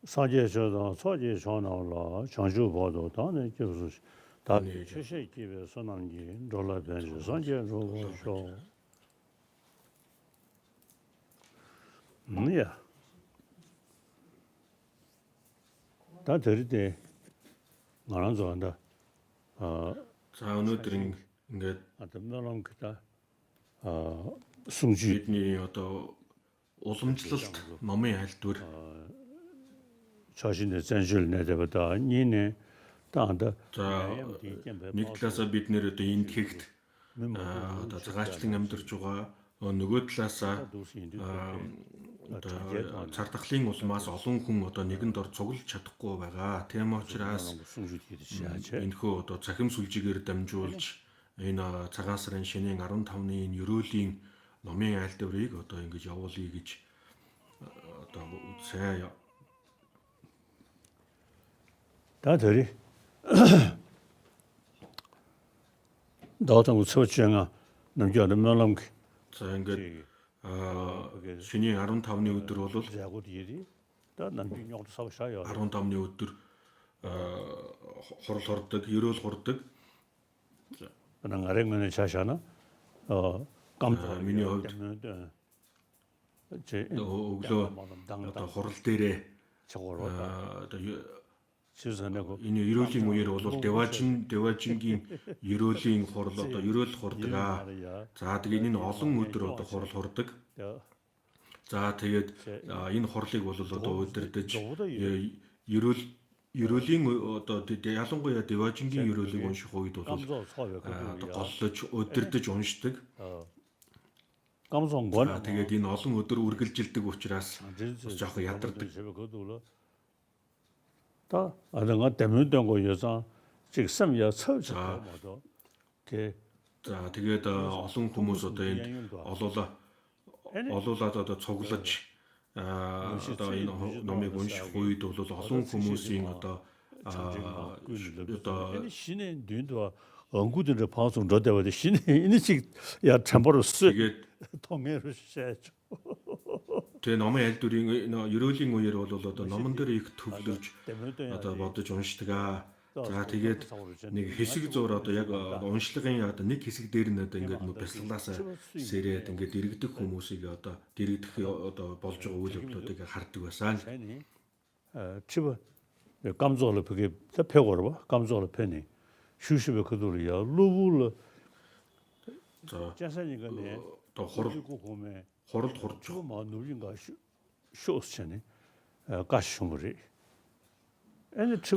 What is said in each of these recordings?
사제저도 소제 전화로 전주 보도 다는就是다 네, 최세 기에서 남기 놀라 변주 선제로 서 야. 다 들이대 나랑 좋아한다. За өнөөдөр ингээд 아담노랑 그다 승주 бидний одоо уламжлалт номын айлдвар 자신의 전술 내대보다 니네 다한다. за нэг талаасаа бид нэр одоо энд хийхд одоо цагаачлан амьдарч байгаа нөгөө талаасаа одоо цардахлын улмаас олон хүн одоо нэгэнд ор цуглаж чадахгүй байгаа. Тийм учраас энэхүү одоо цахим сүлжээгээр дамжуулж энэ цагаан сарын шинийн 15-ны энэ ерөөлийн номын айлдварыг одоо ингэж явуулъя гэж одоо сайн 다들이 너도 소중아 남겨는 말람 за ингээд шинийн 15-ны өдөр бол 자고들이 다 남빈용도 사셔야 15-ны өдөр хурал хордог, ерөөл хурдаг. 그냥 아랭은의 자샤나 깜짝 миний хувьд 제 өглөө одоо хурал дээрээ 저거로 одоо 시선하고 энэ ерөөлийн үеэр бол деважингийн ерөөлийн хурал одоо ерөөл хурдаг. За тэгээд энэ олон өдөр одоо хурал хурдаг. За тэгээд энэ хурлыг бол одоо удирдах ерөөлийн одоо ялангуяа деважингийн ерөөлийг унших үед бол одоо голлож удирдах уншдаг. 감성권 тэгээд энэ олон өдөр үргэлжилдэг учраас жоохон ядардаг. 다 아등가 때문에 된 거여서 지금 섬이야 서울서 모두 그 За тэгээд олон хүмүүс одоо энд олуулаад одоо цуглаж одоо энэ номыг унших үед бол олон хүмүүсийн одоо 신의 눈도 언구들의 방송 저대와 신의 인식 야 참고로 쓰 통해로 시작했죠. Тэгээ номын айлдварын ерөөлийн үеэр бол одоо номон дээр их төвлөрж одоо бодож уншдаг. За тэгээд нэг хэсэг зур одоо яг уншлагын одоо нэг хэсэг дээр нь одоо ингээд бясалгалаасаа сэрээд ингээд дэрэгдэх хүмүүсийг одоо дэрэгдэх одоо болж байгаа үйл явдлуудыг хардаг байсан. 집어 감정을 그게 펴고로 봐. 감정을 펴니. 휴식을 그들이야. 루블 자, 자산이가 내 또 хурал хурж 뭐 누린가 쇼스잖아요. 가시물이. энэ чи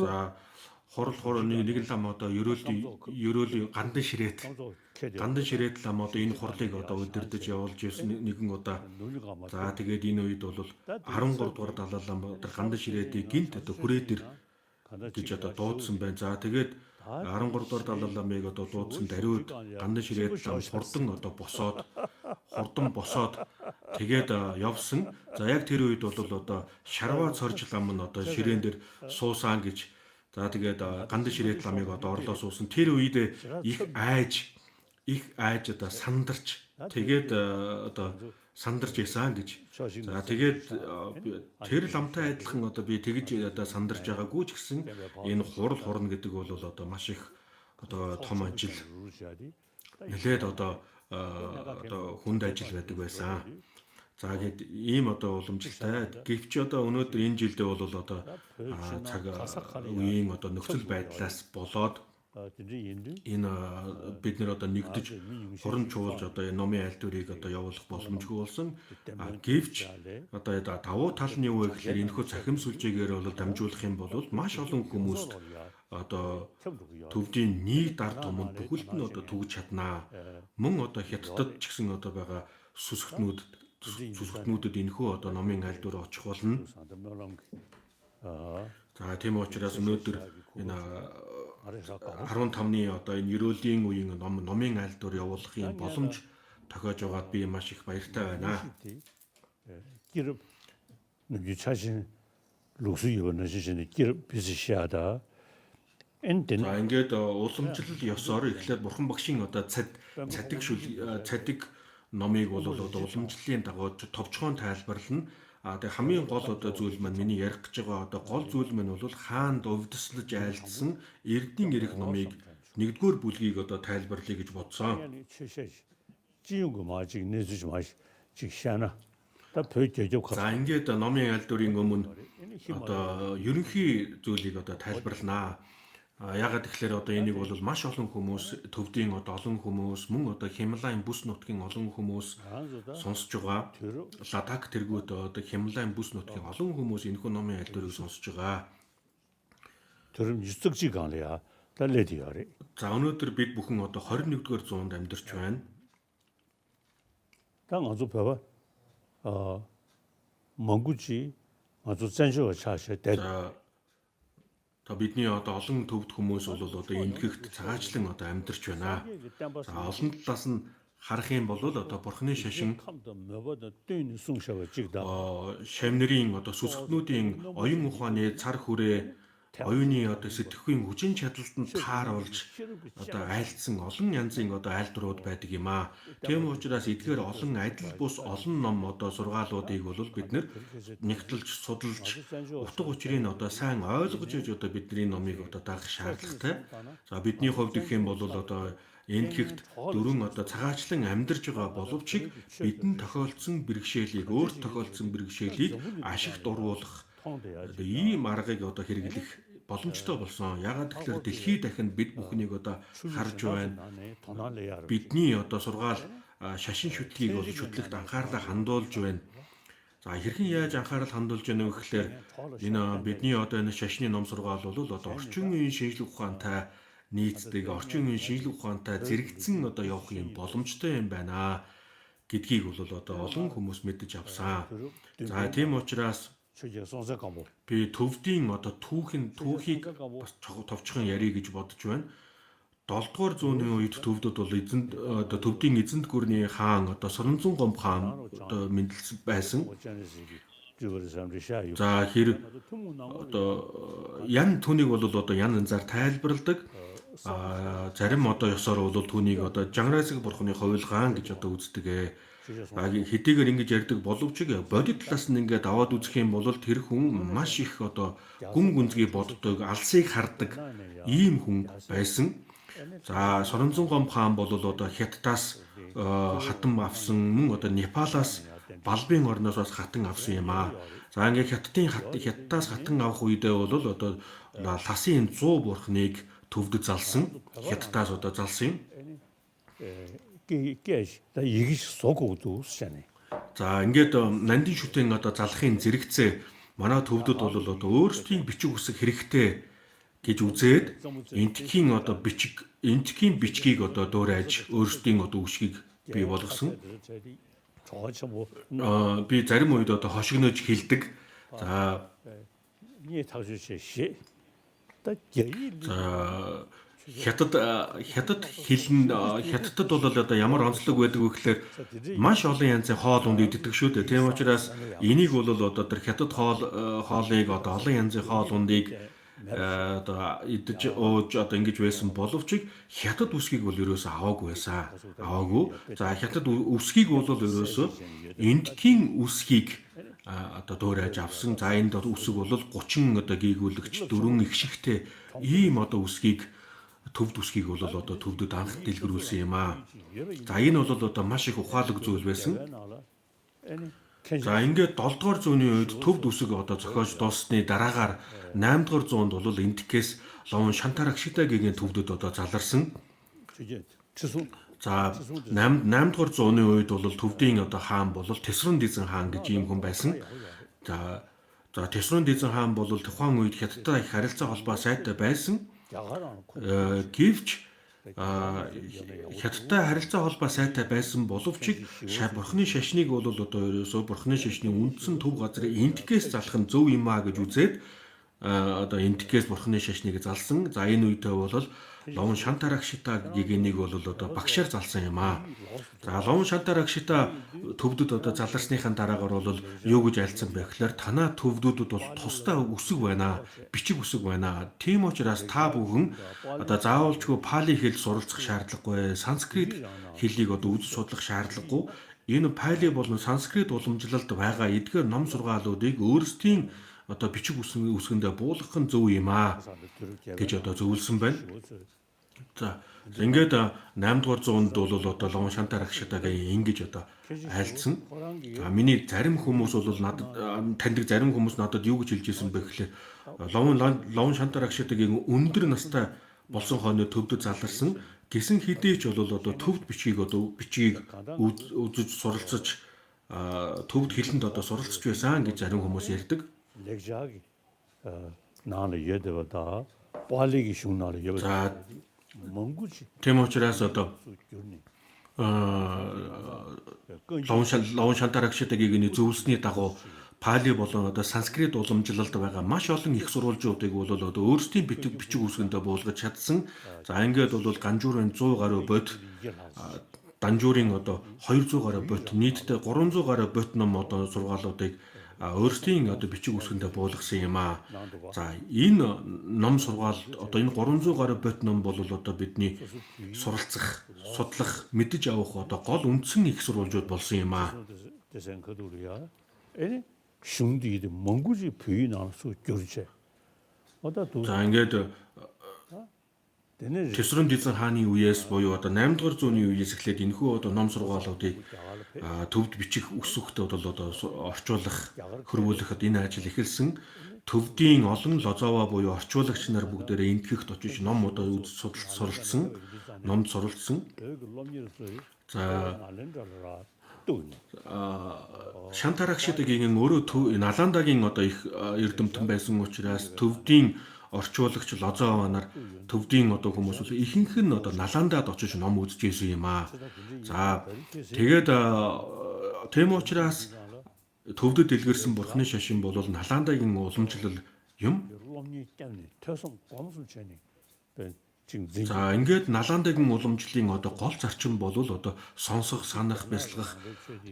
хурал нэг лам одоо ерөөлийн гандан ширээт лам одоо энэ хурлыг одоо удирдах явуулж ирсэн нэгэн удаа. За тэгээд энэ үед бол 13 дугаар далаа лам одоо гандан ширээдийг гинт одоо хүрээдэр гэж одоо дуудсан байна. За тэгээд 13 дугаар далаа ламыг одоо дуудсан даруйд гандан ширээт лам хурдан босоод тэгээд явсан. За яг тэр үед бол одоо шарваа цорж лам нь одоо ширээн дээр суусан гэж. За тэгээд гандан ширээт ламыг одоо орлоо суусан. Тэр үед их айж одоо сандарч тэгээд одоо сандарч ясан гэж. За тэгээд тэр ламтай адилхан одоо би тэгж одоо сандарч байгаагүй ч гэсэн энэ хурал хурна гэдэг бол одоо маш их одоо том ажил. Нэлээд одоо хүнд ажил байдаг байсан. За гээд ийм одоо уламжлалтай. Гэвч одоо өнөөдөр энэ жилдээ бол одоо цаг үеийн одоо нөхцөл байдлаас болоод энэ бид нэр одоо нэгдэж хуран чуулж одоо энэ номын айлдварыг одоо явуулах боломжгүй болсон. Гэвч одоо давуу тал нь юу вэ гэхээр энэхүү цахим сүлжээгээр бол дамжуулах юм бол маш олон хүмүүст одоо төвдийн нийт ард түмэнд бүхэлд нь одоо түгэж чаднаа. Мөн одоо хятадд ч гэсэн одоо байгаа сүсгтнүүдэд энэхүү одоо номын айлдвар очих болно. За тийм учраас өнөөдөр энэ 15-ны одоо энэ ерөөлийн үеийн номын айлдвар явуулахын боломж тохиож байгаад би маш их баяртай байна. 기름 자신 루스 입는 시신이 기름 비슷하다. 엔든 За ингээд уламжлал ёсоор эхлээд бурхан багшийн одоо цадиг номыг бол одоо уламжлалын дагуу товчхон тайлбарлана. тэг хамгийн гол одоо зүйл маань миний ярих гэж байгаа одоо гол зүйл маань бол хаанд увдслаж айлдсан Эрдэнийн эрх номыг нэгдүгээр бүлгийг одоо тайлбарлая гэж бодсон. Yani 지우고 마지 내주지 마시 직샤나 다 표제적 За ингээд номын аль дүрийн өмнө одоо ерөнхий зүйлийг одоо тайлбарланаа. Ягаад тэгэхээр одоо энийг бол маш олон хүмүүс төвдийн одоо олон хүмүүс мөн одоо Хималайн бүс нутгийн олон хүмүүс сонсож байгаа. Ладак тэргүүд одоо Хималайн бүс нутгийн олон хүмүүс энэхүү номын аль дүрийг сонсож байгаа. 들음 유적지 간이야 달래디야리 За өнөөдөр бид бүхэн одоо 21-р зуунд амьдарч байна. 당 아주 봐봐 몽구지 아주 전셔가 차셔 대 За бидний одоо олон төвд хүмүүс бол одоо эндгэгт цагаачлан одоо амьдарч байна. За олон талаас нь харах юм бол одоо бурхны шашин 감도 몇번더 뛰는 숭샤가 찍다 шавнырын одоо сүсгтнүүдийн оюун ухааны цар хүрээ оюуны одоо сэтгэхүйн хүчин чадалтанд тааруулж одоо айлдсан олон янзын одоо айлдварууд байдаг юм аа. Тийм учраас эдгээр олон адил бус олон ном одоо сургаалуудыг бол бид нэгтэлж судалж утга учирыг одоо сайн ойлгож иж одоо бидний номыг одоо дагах шаардлагатай. За бидний хувьд гэх юм бол одоо энэ гихт дөрвөн одоо цагаачлан амьдарч байгаа боловч бидэнд тохиолдсон бэрхшээлийг өөрт тохиолдсон бэрхшээлийг ашигт оруулах одоо ийм аргыг одоо хэрэглэх боломжтой болсон. Ягаад гэвэл дэлхий дахинд бид бүхнийг одоо харж байна. Бидний одоо сургаал шашин шүтлгийг бол шүтлэгт анхаарлаа хандуулж байна. За хэрхэн яаж анхаарал хандуулж байна вэ гэхээр энэ бидний одоо энэ шашны ном сургаал бол одоо орчин үеийн шинжлэх ухаантай нийцдэг, орчин үеийн шинжлэх ухаантай зэрэгцэн одоо явах юм боломжтой юм байна гэдгийг бол одоо олон хүмүүс мэдэж авсан. За тийм учраас би төвдийн одоо түүхийг бас товчхон ярих гэж бодож байна. 7 дугаар зууны үед төвдөд бол эзэнд одоо төвдийн эзэнт гүрний хаан одоо Соронзон гомб хаан одоо мэндэлсэн байсан. За хэрэг одоо ян түүнийг бол одоо ян янзаар тайлбарладаг. Зарим одоо ёсоор бол түүнийг одоо Жанрасиг бурхны хувилгаан гэж одоо үздэг. Хэдийгээр ингэж ярьдаг боловч бодит талаас нь ингээд аваад үзэх юм бол тэр хүн маш их одоо гүн гүнзгий боддог, алсыг хардаг ийм хүн байсан. За Соронзон гомб хаан бол одоо Хятадаас хатан авсан мөн одоо Непалаас Балбын орноос бас хатан авсан юм аа. За ингээд Хятадаас хатан авах үедээ бол одоо Ласын 100 бурхныг төвдөд залсан. Хятадаас одоо залсан юм. 다 이게 쏘고도 쓰잖아요. За ингээд нандин шүтэн одоо залахын зэрэгцээ манай төвдөд бол одоо өөрсдийн бичиг үсэг хэрэгтэй гэж үзээд энтхийн одоо энтхийн бичгийг одоо дуурайж өөрсдийн одоо үсгийг бий болгосон. Би зарим үед одоо хошигнож хэлдэг. За Хятадд бол одоо ямар онцлог байдаг вэ гэхээр маш олон янзын хоол унд иддэг шүү дээ. Тийм учраас энийг бол одоо тэр хятад хоолыг одоо олон янзын хоол ундыг одоо идэж ууж одоо ингэж байсан боловч хятад үсгийг бол ерөөсөө аваагүй байсан. Аваагүй. За хятад үсгийг бол ерөөсөө эндхийн үсгийг одоо дуурайж авсан. За энд үсэг бол 30 одоо гийгүүлэгч 4 их шигтэй ийм одоо үсгийг төвд үсгийг бол одоо төвдөд анх дэлгэрүүлсэн юм аа. За энэ бол одоо маш их ухаалаг зүйл байсан. За ингээд 7 дугаар зууны үед төвд үсэг одоо зохиож дууссаны дараагаар 8 дугаар зуунд бол эндхээс лон Шантарагшитагийн төвдөд одоо заларсан. За 8 дугаар зууны үед бол төвдийн одоо хаан бол Тэсрун Дизэн хаан гэж ийм хүн байсан. За Тэсрун Дизэн хаан бол тухайн үед Хятадтай их харилцаа холбоо сайтай байсан. Гэвч Хятадтай харилцаа холбоо сайтай байсан боловч бурхны шашныг бол одоо ерөөсөө бурхны шашны үндсэн төв газрын эндхээс залах нь зөв юм аа гэж үзээд одоо эндхээс бурхны шашныг залсан. За энэ үедээ бол Ловон Шантарагшита гэгэнийг бол одоо багшаар залсан юм аа. За Ловон Шантарагшита төвдөд одоо заларсныхаа дараагаар бол юу гэж альцсан бэ гэхээр танаа төвдүүдэд бол тусдаа үсэг байна, бичиг үсэг байна. Тийм учраас та бүхэн одоо заавалчгүй пали хэл суралцах шаардлагагүй, санскрит хэлийг одоо үзэж судлах шаардлагагүй. Энэ пали болон санскрит уламжлалд байгаа эдгээр ном сургаалуудыг өөрсдийн одоо бичиг үсгэндээ буулгах нь зөв юм аа гэж одоо зөвлөсөн байна. За ингээд 8 дугаар зуунд бол одоо Ловон Шантарагшитагийн ингэж одоо айлцсан. За миний зарим хүмүүс бол надад таньдаг зарим хүмүүс надад юу гэж хэлж ирсэн бэ гэхээр Ловон Шантарагшитагийн өндөр настай болсон хойно төвдөд заларсан гэсэн хэдий ч бол одоо төвд бичгийг үзэж суралцаж төвд хэлэнд одоо суралцж байсан гэж зарим хүмүүс ярьдаг. лек자기 나는 예대보다 빨리 기슈나를 여기 За 몽구지 тийм учраас одоо Ловон Шантарагшитагийн зөвлөсний дагуу пали болон одоо санскрит уламжлалд байгаа маш олон их сурвалжуудыг бол одоо өөрсдийн бичиг үсгэндээ буулгаж чадсан. За ингээд бол Ганжуурын 100 гаруй бод Данжуурын одоо 200 гаруй бод нийтдээ 300 гаруй бод ном одоо сургаалуудыг өөрсдийн одоо бичиг үсгэндээ буулгасан юм аа. За энэ ном сургаал одоо энэ 300 гаруй бод ном бол одоо бидний суралцах, судлах, мэдэж авах одоо гол үндсэн их сурвалжууд болсон юм аа. 대생 그들이야. 에네 슝디데 몽구지 부인하수 görce. 어다 두 За ингээд 되네 Тэсрэн Дизэн хааны үеэс буюу одоо 8 дугаар зууны үеэс эхлээд энэхүү одоо ном сургаалуудыг төвд бичих үсвэхтэй бол одоо орчуулах, хөрвүүлэхэд энэ ажил эхэлсэн. Төвдийн олон лозова буюу орчуулагч нар бүгдээрээ энтгэхт очиж ном одоо судалж суралцсан, номд суралцсан. За Шантарагшитагийн өөрөө Наландагийн одоо их эрдэмтэн байсан учраас төвдийн орчуулагч лозова нар төвдийн одоо хүмүүс бол ихэнх нь одоо Наландад очиж ном үзэж байсан юм аа. За тэгээд тийм учраас төвдөд дэлгэрсэн бурхны шашин бол Наландагийн уламжлал юм. За ингээд Наландагийн уламжлалын одоо гол зарчим бол одоо сонсох, санах, бясалгах,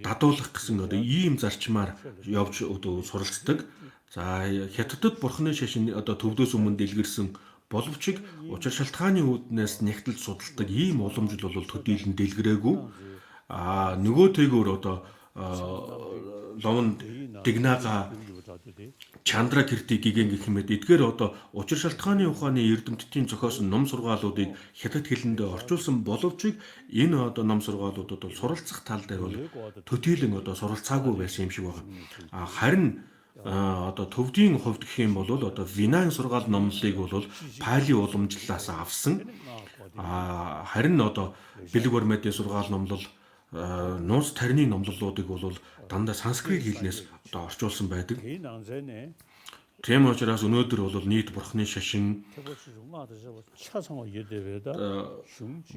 дадуулах гэсэн одоо ийм зарчмаар явж одоо суралцдаг. За Хятадд бурхны шашин одоо төвдөөс өмнө дэлгэрсэн боловч учир шалтгааны үүднээс нэгтэл судалдаг ийм уламжлал бол төдийлөн дэлгэрээгүй. Нөгөө тэгүр одоо Ловон Дигнага Чандра Кирти гигэн гэх мэт эдгээр одоо учир шалтгааны ухааны эрдэмтдийн зохиосон ном сургаалуудыг хятад хэлэндээ орчуулсан боловч энэ одоо ном сургаалуудад бол суралцах тал дээр бол төдийлөн одоо суралцаагүй байсан юм шиг байна. Харин одоо төвдийн хувьд гэх юм бол одоо Винайн сургаал номлолыг бол пали уламжлалаас авсан. Харин одоо Бэлэг Бармедийн сургаал номлол нууц тарины номлолуудыг бол дандаа санскрит хэлнээс одоо орчуулсан байдаг. Тийм учраас өнөөдөр бол нийт бурхны шашин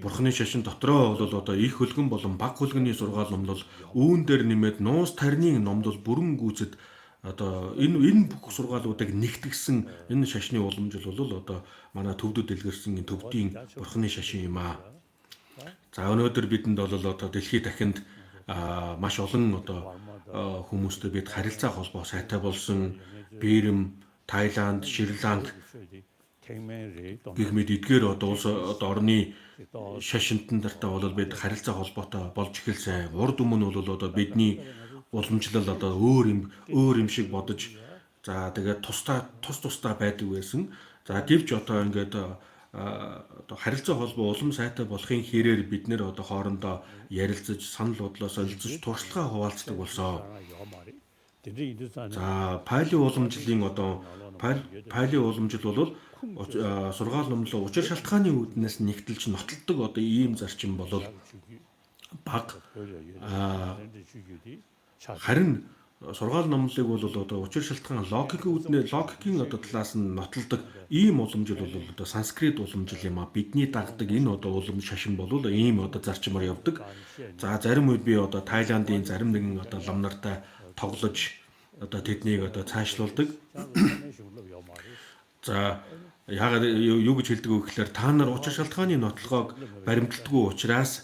бурхны шашин дотроо бол одоо их хөлгөн болон баг хөлгөний сургаал номлол үүн дээр нэмээд нууц тарины номлол бүрэн гүйцэд одоо энэ бүх сургаалуудыг нэгтгэсэн энэ шашны уламжлал бол одоо манай төвдөд дэлгэрсэн төвдийн бурхны шашин юм аа. За өнөөдөр бидэнд бол одоо дэлхийд дахинд маш олон одоо хүмүүстэй бид харилцаа холбоо сайтай болсон. Бирм, Тайланд, Шри-Ланк гэх мэт эдгээр одоо улс одоо орны шашинтан дартаа бол бид харилцаа холбоотой болж эхэлсэн. Урд өмнө бол одоо бидний уламжлал одоо өөр юм шиг бодож за тэгээд тусдаа байдаг байсан. За гэвч одоо ингээд одоо харилцаа холбоо улам сайтай болохын хэрээр бид нэр одоо хоорондоо ярилцаж, санал бодлоо солилцож, туршлагаа хуваалцдаг болсон. За пали уламжлалын одоо пали уламжлал бол сургаал номлол учир шалтгааны үүднээс нэгтэлж нотолдог одоо ийм зарчим бол баг харин сургаал номлолыг бол одоо учир шалтгаан логикийн одоо талаас нь нотолдог ийм уламжлал бол одоо санскрит уламжлал юм а. Бидний дагдаг энэ одоо уламж шашин бол ийм одоо зарчмаар явдаг. За зарим үед би одоо Тайландын зарим нэгэн одоо лам нартай тоглож одоо тэднийг одоо цаашлуулдаг. За яагаад юу гэж хэлдэг вэ гэхээр та нар учир шалтгааны нотлохоог баримталдаггүй учраас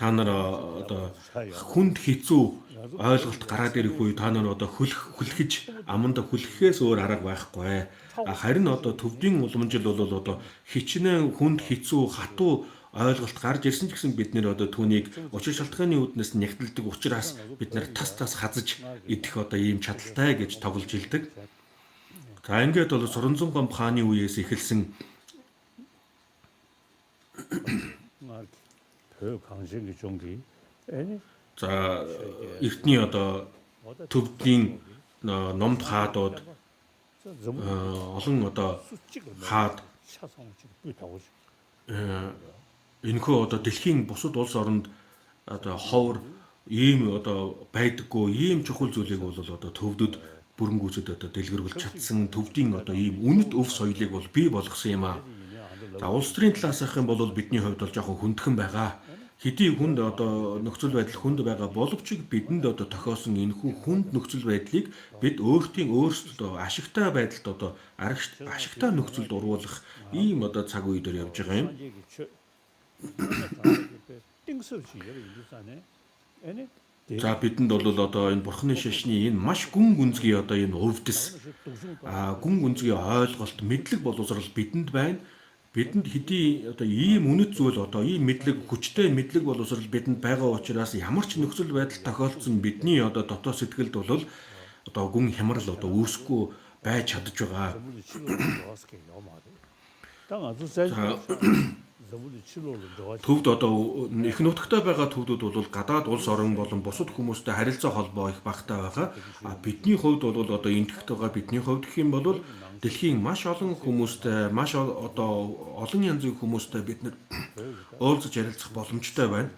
та нар одоо хүнд хэцүү ойлголт гараад ирэх үе та нар одоо хүлхэж аманда хүлхэхээс өөр арга байхгүй. Харин одоо төвдийн уламжил бол одоо хичнээн хүнд хэцүү хатуу ойлголт гарч ирсэн ч гэсэн бид нэр одоо түүнийг учир шалтгааны үүднээс нягтлдаг учраас бид нар тас хазаж идэх одоо ийм чадaltaй гэж тоглож хэлдэг. За ингээд бол Соронзон гомб хааны үеэс эхэлсэн 강생기 종기 아니 за эртний одоо төвдийн номд хаадууд олон одоо хаад энэхүү одоо дэлхийн бусад улс оронд одоо ховор ийм одоо байдаггүй ийм чухал зүйлийг бол одоо төвдөд бүрэнгүүцэд одоо дэлгэрүүлж чадсан төвдийн одоо ийм үнэт өв соёлыг бол бий болгосон юм аа. За улс төрийн талаас авах юм бол бидний хувьд бол жоохон хүндхэн байгаа. Хэдий хүнд одоо нөхцөл байдал хүнд байгаа боловч бидэнд одоо тохиосон энэхүү хүнд нөхцөл байдлыг бид өөрсдөө ашигтай байдалд одоо ашигтай нөхцөлд оруулах ийм одоо цаг үе дээр явж байгаа юм. За бидэнд бол одоо энэ бурхны шашны энэ маш гүн гүнзгий одоо энэ өвдөс гүн гүнзгий ойлголт мэдлэг боловсрал бидэнд байна. Бидэнд хэдий одоо ийм үнэт зүйл одоо ийм мэдлэг хүчтэй мэдлэг боловсрал бидэнд байгаа учраас ямар ч нөхцөл байдал тохиолдсон бидний одоо дотоод сэтгэлд бол одоо гүн хямрал одоо үүсэхгүй байж чадж байгаа. Төвд одоо их нутагтай байгаа төвдүүд бол гадаад улс орон болон бусад хүмүүстэй харилцаа холбоо их багтаа байгаа. Бидний хувьд бол одоо энтгэхт байгаа бидний хувьд гэх юм бол дэлхийн маш олон хүмүүстэй маш одоо олон янзын хүмүүстэй бид нэр уулзаж ярилцах боломжтой байна.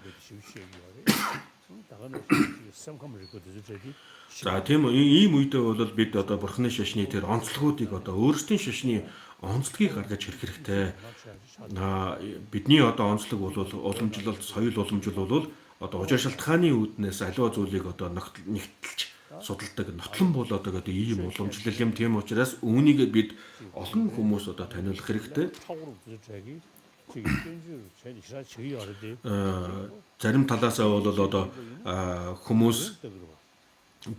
За тийм ийм үедээ бол бид одоо бурхны шашны тэр онцлогуудыг одоо өөрсдийн шашны онцлогийг гаргаж ирэх хэрэгтэй. Бидний одоо онцлог бол уламжлалт соёл уламжил бол одоо учир шалтгааны үүднээс аливаа зүйлийг одоо нэгтэлж судалдаг нотлон болоод байгаа ийм уламжлал юм. Тийм учраас үүнийг бид олон хүмүүс одоо таниулах хэрэгтэй. Зарим талаасаа бол одоо хүмүүс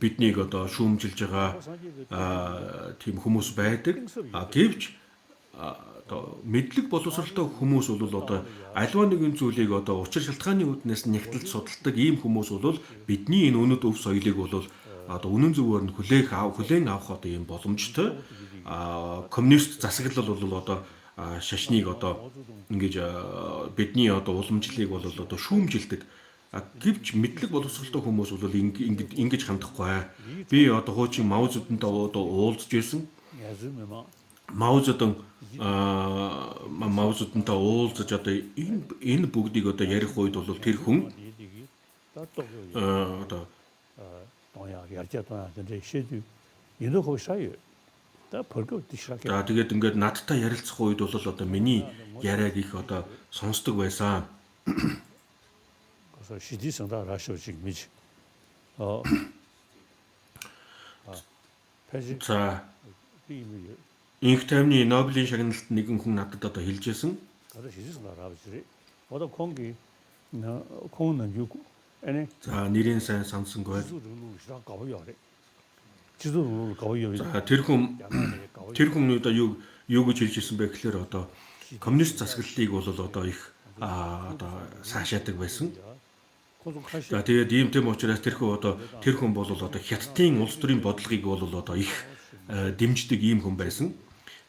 биднийг одоо шүүмжилж байгаа тийм хүмүүс байдаг. Гэвч одоо мэдлэг боловсралтай хүмүүс бол одоо альва нэгэн зүйлийг одоо учир шалтгааны үүднээс нэгтэлж судалдаг ийм хүмүүс бол бидний энэ өнөд өв соёлыг бол одоо үнэн зөвөөр нь хүлээн авах одоо ийм боломжтой. Коммунист засаглал бол одоо шашныг одоо ингэж бидний одоо уламжлалыг бол одоо шүүмжилдэг. Гэвч мэдлэг боловсралтай хүмүүс бол ингэж хандахгүй. Би одоо хуучин Мао Цзэдунтай одоо уулзж байсан. Мао Цзэдунтай уулзаж одоо энэ бүгдийг одоо ярих үед бол тэр хүн одоо тэгээд ингээд надтай ярилцах үед бол одоо миний яриаг их одоо сонсдог байсан. За инх тайвны Нобелийн шагналт нэгэн хүн надад одоо хэлжсэн. За нэрийн сайн сонсонгүй. За тэр хүн одоо юу гэж хэлж ирсэн бэ гэхээр одоо коммунист засаглалыг бол одоо их одоо саашаадаг байсан. За тэгээд ийм тэм учраас тэр хүн бол одоо хятадын улс төрийн бодлогыг бол одоо их дэмждэг ийм хүн байсан.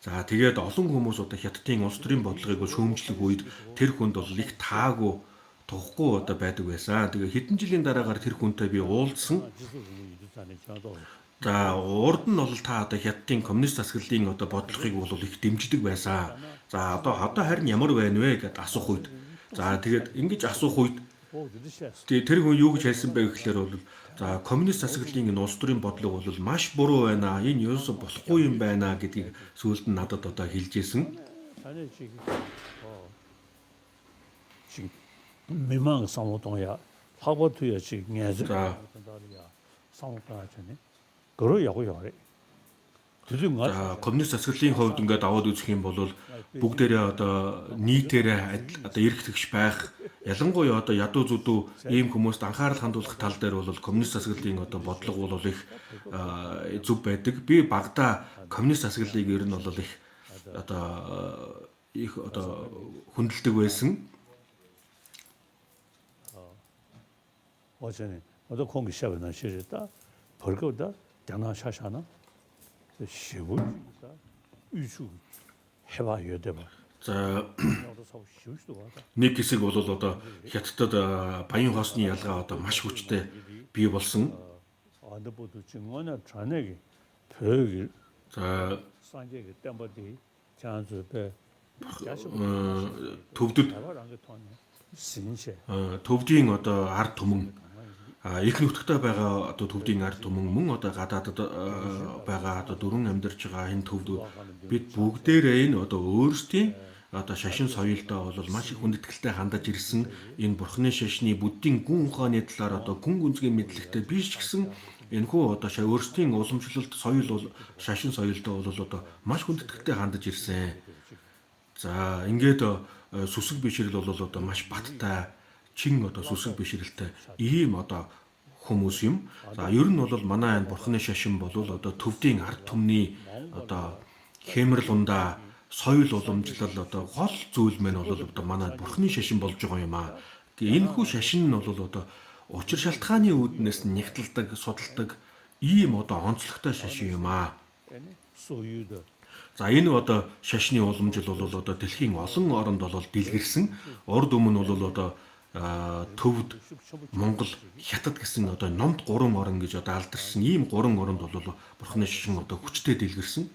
За тэгээд олон хүмүүс одоо хятадын улс төрийн бодлогыг шүүмжлэх үед тэр хүнд бол их таагүй тухгүй одоо байдаг байсан. Тэгээ хэдэн жилийн дараагаар тэр хүнтэй би уулзсан. За урд нь бол та одоо хятадын коммунист засаглалын одоо бодлогыг бол их дэмждэг байсан. За одоо харин ямар байна вэ гэдээ асуух үед. За тэгээд ингэж асуух үед тэр хүн юу гэж хэлсэн бэ гэхээр бол за коммунист засаглалын энэ улс төрийн бодлого бол маш буруу байна. Энэ юусо болохгүй юм байна гэдгийг сүүлд нь надад одоо хэлж ирсэн. 미망 상호동야 하버드야 지금 예전 상호동하잖아요. 그러야고요. 그중 За коммунист засаглалын хувьд ингээд аваад үзэх юм бол бүгдээрээ одоо нийтээрээ одоо эрх тэгш байх. Ялангуяа одоо ядуу зүдүү ийм хүмүүст анхаарал хандуулах тал дээр бол коммунист засаглалын одоо бодлого бол их зөв байдаг. Би багада коммунист засаглалыг ер нь бол их одоо хүндэлдэг байсан. 어제는 어떤 공기 시합이나 시했다. 벌거다 장난 샤샤나. 시부 유수 해봐 여대봐. За 나도 사고 시우시도 와다. нэг хэсэг бол одоо хятадд баян хоосны ялгаа одоо маш хүчтэй бий болсон. 안도보도 증언을 전에게 벽을 За 산재게 땜버디 장수배 төвдөд 대화랑게 통해 신세 төвдийн одоо ард түмэн их нутагтай байгаа одоо төвдийн ард түмэн мөн одоо гадаадд байгаа одоо дөрвөн амьдарч байгаа энэ төвдүүд бид бүгдээрээ энэ одоо өөрсдийн одоо шашин соёлдоо бол маш их хүндэтгэлтэй хандаж ирсэн энэ бурхны шашны буддийн гүн ухааны талаар одоо гүн гүнзгий мэдлэгтэй биш ч гэсэн энэхүү одоо өөрсдийн уламжлалт соёл бол шашин соёлдоо бол одоо маш хүндэтгэлтэй хандаж ирсэн. За ингээд сүсэг бишрэл бол одоо маш баттай чин одоо сүсэг бишрэлтэй ийм одоо хүмүүс юм. За ер нь бол манай энэ бурхны шашин бол одоо төвдийн ард түмний одоо хэмрэл ундаа соёл уламжлал одоо гол зүйл мэн бол одоо манай бурхны шашин болж байгаа юм аа. Энэ хүү шашин нь бол одоо учир шалтгааны үүднээс нэгтэлдэг, судалдаг ийм одоо онцлогтой шашин юм аа. 소유의 За энэ одоо шашны уламжил бол одоо дэлхийн олон оронд бол дэлгэрсэн. Урд өмнө бол одоо төвд Монгол, Хятад гэсэн одоо номд 3 орн гэж одоо алдарсан ийм 3 оронд бол бурхны шашин одоо хүчтэй дэлгэрсэн.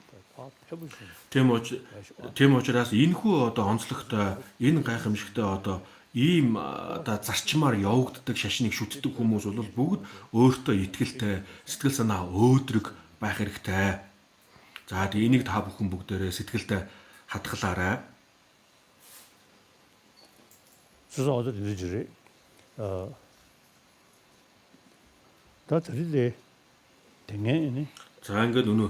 Тийм учраас энэхүү одоо онцлогтой энэ гайхамшигтай одоо ийм одоо зарчмаар явагддаг шашныг шүтдэг хүмүүс бол бүгд өөртөө итгэлтэй, сэтгэл санаа өөдрөг байх хэрэгтэй. За тэгээ энийг та бүхэн бүгдээрээ сэтгэлдээ хатгалаарай. 주소 어디 되지리 다 들이대 댕해니 За ингээд өнөө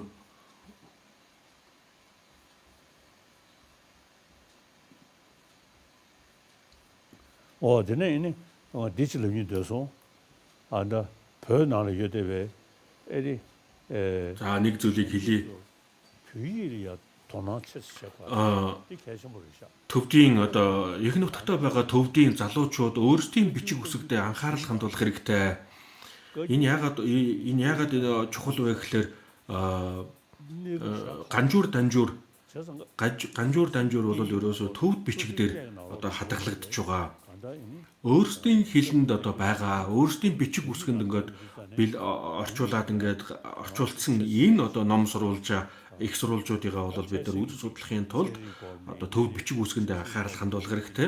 어디네 이니 디지털이 돼서 아나 변화를 여대배 에리 에 за нэг зүйлийг хэлье. 규일이야 도나체스가 이 개심으로셔 Төвдийн одоо их нутагтай байгаа төвдийн залуучууд өөрсдийн бичиг үсэгтээ анхаарал хандуулах хэрэгтэй. Энэ яагаад чухал вэ гэхээр ганжуур данжуур бол ерөөсөө төвд бичиг дээр одоо хадгалагдж байгаа. Өөрсдийн хэлэнд одоо байгаа, өөрсдийн бичиг үсгэнд ингээд орчуулад ингээд орчуулсан энэ одоо ном сурвалжаа их сурвалжуудыгаа бол бид нар үз судлахын тулд одоо төвд бичиг үсгэндээ анхаарал хандуулах хэрэгтэй.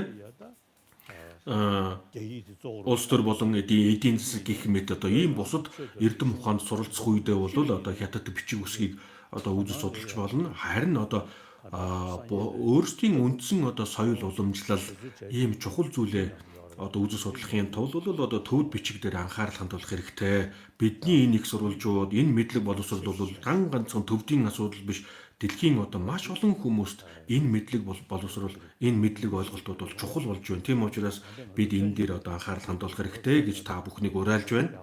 Улс төр болон эдийн засаг гэх мэт одоо ийм бусад эрдэм ухаанд суралцах үедээ бол одоо хятад бичиг үсгийг одоо үз судалж болно. Харин одоо өөрсдийн үндсэн одоо соёл уламжлал ийм чухал зүйлээ одоо үз судлахын тулд бол одоо төвд бичиг дээр анхаарал хандуулах хэрэгтэй. Бидний энэ их сурвалжууд, энэ мэдлэг боловсрол бол ганцхан төвдийн асуудал биш. Дэлхийн одоо маш олон хүмүүст энэ мэдлэг боловсрол, энэ мэдлэг ойлголтууд бол чухал болж байна. Тийм учраас бид энэ дээр одоо анхаарал хандуулах хэрэгтэй гэж та бүхнийг уриалж байна.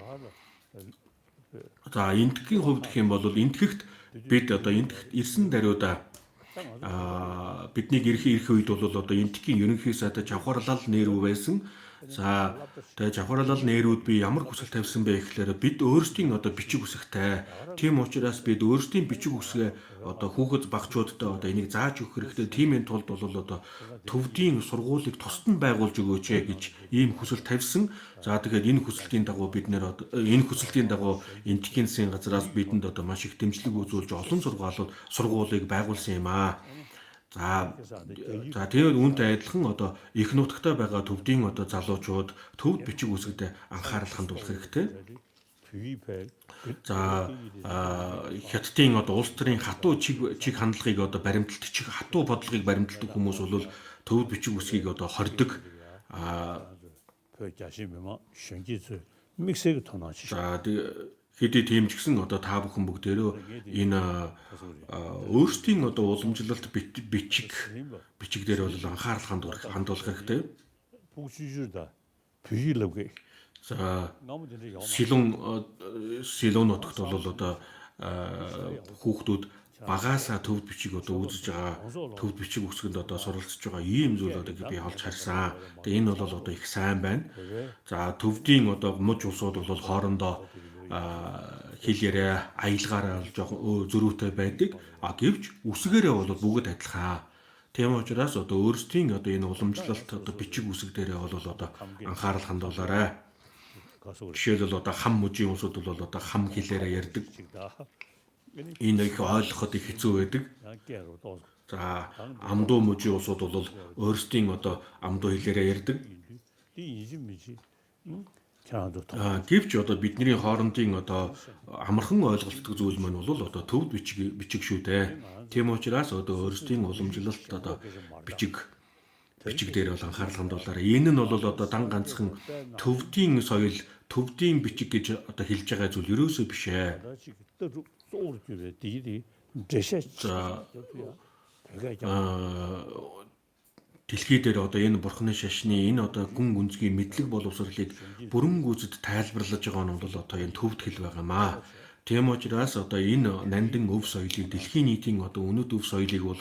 За энтхийн хувьд гэх юм бол энтгэхт бид одоо энтгэхт ирсэн даруйда бидний ирэх үед бол одоо энтхийн ерөнхий сайд Жавхарлал нэрүү байсан. За тэгээ Жавхарлал нэрүүд би ямар хүсэл тавьсан бэ гэхээр бид өөрсдийн одоо бичиг үсэгтэй. Тийм учраас бид өөрсдийн бичиг үсгээ одоо хүүхэд багчуудтай одоо энийг зааж өгөх хэрэгтэй. Тиймийн тулд бол одоо төвдийн сургуулийг тусад нь байгуулж өгөөч гэж ийм хүсэл тавьсан. За тэгэхээр энэ хүсэлтийн дагуу бид нэр энэ хүсэлтийн дагуу энтхийн засгийн газраас бидэнд одоо маш их дэмжлэг үзүүлж олон сургуулийг байгуулсан юм аа. За тэгээд үүнтэй адилхан одоо их нутагтай байгаа төвдийн одоо залуучууд төвд бичиг үсэгт анхаарал хандуулах хэрэгтэй. За хятадын одоо улс төрийн хатуу чиг хандлагыг одоо баримталдаг чиг хатуу бодлогыг баримталдаг хүмүүс бол төвд бичиг үсгийг одоо хордог. хэдий тийм ч гэсэн одоо та бүхэн бүгдээрөө энэ өөрсдийн одоо уламжлалт бичиг дээр бол анхаарал хандуулах хэрэгтэй. 북주주다 büyülöge. За 나머지는 영어. Силон нутагт бол одоо хүүхдүүд багаасаа төвд бичиг одоо үзэж байгаа төвд бичиг үсгэнд одоо суралцж байгаа ийм зүйл одоо би олж харсан. Тэгээ энэ бол одоо их сайн байна. За төвдийн одоо муж улсууд бол хоорондоо хэл яриа аялгаараа жоохон зөрүүтэй байдаг. Гэвч үсгээрээ бол бүгд адилхан. Тийм учраас одоо өөрсдийн одоо энэ уламжлалт одоо бичиг үсэг дээрээ бол одоо анхаарал хандуулаарай. Жишээлбэл одоо хам мужийн улсууд бол одоо хам хэлээрээ ярьдаг. Энэ их ойлгоход их хэцүү байдаг. За амдуу мужийн улсууд бол өөрсдийн одоо амдуу хэлээрээ ярьдаг. Гэвч одоо бидний хоорондын одоо амархан ойлголцдог зүйл маань бол одоо төвд бичиг шүү дээ. Тийм учраас одоо өөрсдийн уламжлалт одоо бичиг дээр бол анхаарал хандуулаарай. Энэ нь бол одоо дан ганцхан төвдийн соёл, төвдийн бичиг гэж одоо хэлж байгаа зүйл ерөөсөө биш ээ. Дэлхий дээр одоо энэ бурхны шашны энэ одоо гүн гүнзгий мэдлэг боловсролыг бүрэн гүйцэд тайлбарлаж байгаа нь бол одоо энэ төвд хэл байгаамаа. Тийм учраас одоо энэ нандин өв соёлыг дэлхийн нийтийн одоо өнөд өв соёлыг бол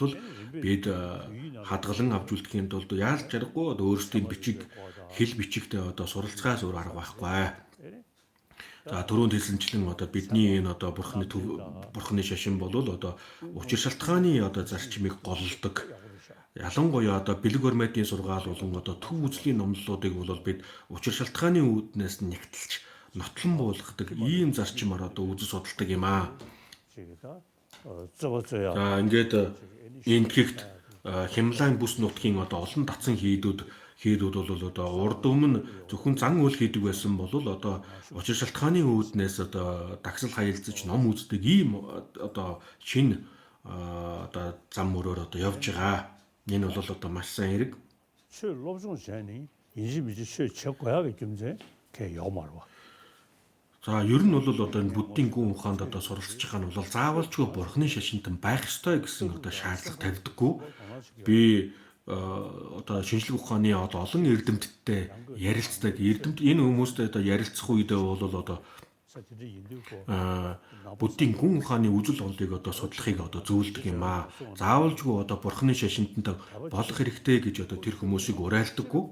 бид хадгалан авч үлдэхийн тулд яаж жаргагүй одоо өөрсдийн бичиг хэл бичигтэй одоо суралцахаас өөр арга байхгүй. За түрүүнд хэлсэнчлэн одоо бидний энэ одоо бурхны шашин бол одоо учир шалтгааны одоо зарчмыг голлдог. Ялангуяа одоо бэлэг баримтын сургаал болон одоо төв үзлийн номлолуудыг бол бид учир шалтгааны үүднээс нэгтэлж нотлон буулгадаг ийм зарчмаар одоо үзэж судалдаг юм аа. За ингээд энэ гихт Хямлайн бүс нутгийн одоо олон татсан хийдүүд бол одоо урд өмнө зөвхөн зан үйл хийдэг байсан бол одоо учир шалтгааны үүднээс одоо дагсал хаялцаж ном үздэг ийм одоо шинэ одоо зам мөрөөр одоо явж байгаа. Энэ бол одоо маш сайн хэрэг. За ер нь бол одоо энэ буддийн гүн ухаанд одоо суралцж байгаа нь бол заавалчгүй бурхны шашинтан байх ёстой гэсэн одоо шаардлага тавьдаггүй. Би одоо шинжлэх ухааны одоо олон эрдэмтдтэй ярилцдаг. Энэ хүмүүстэй одоо ярилцах үедээ бол одоо буддийн гүн ухааны үзэл онолыг одоо судлахыг одоо зөвлөдөг юм аа. Заавалжгүй одоо бурхны шашинтанд болох хэрэгтэй гэж одоо тэр хүмүүсийг уриалдаггүй.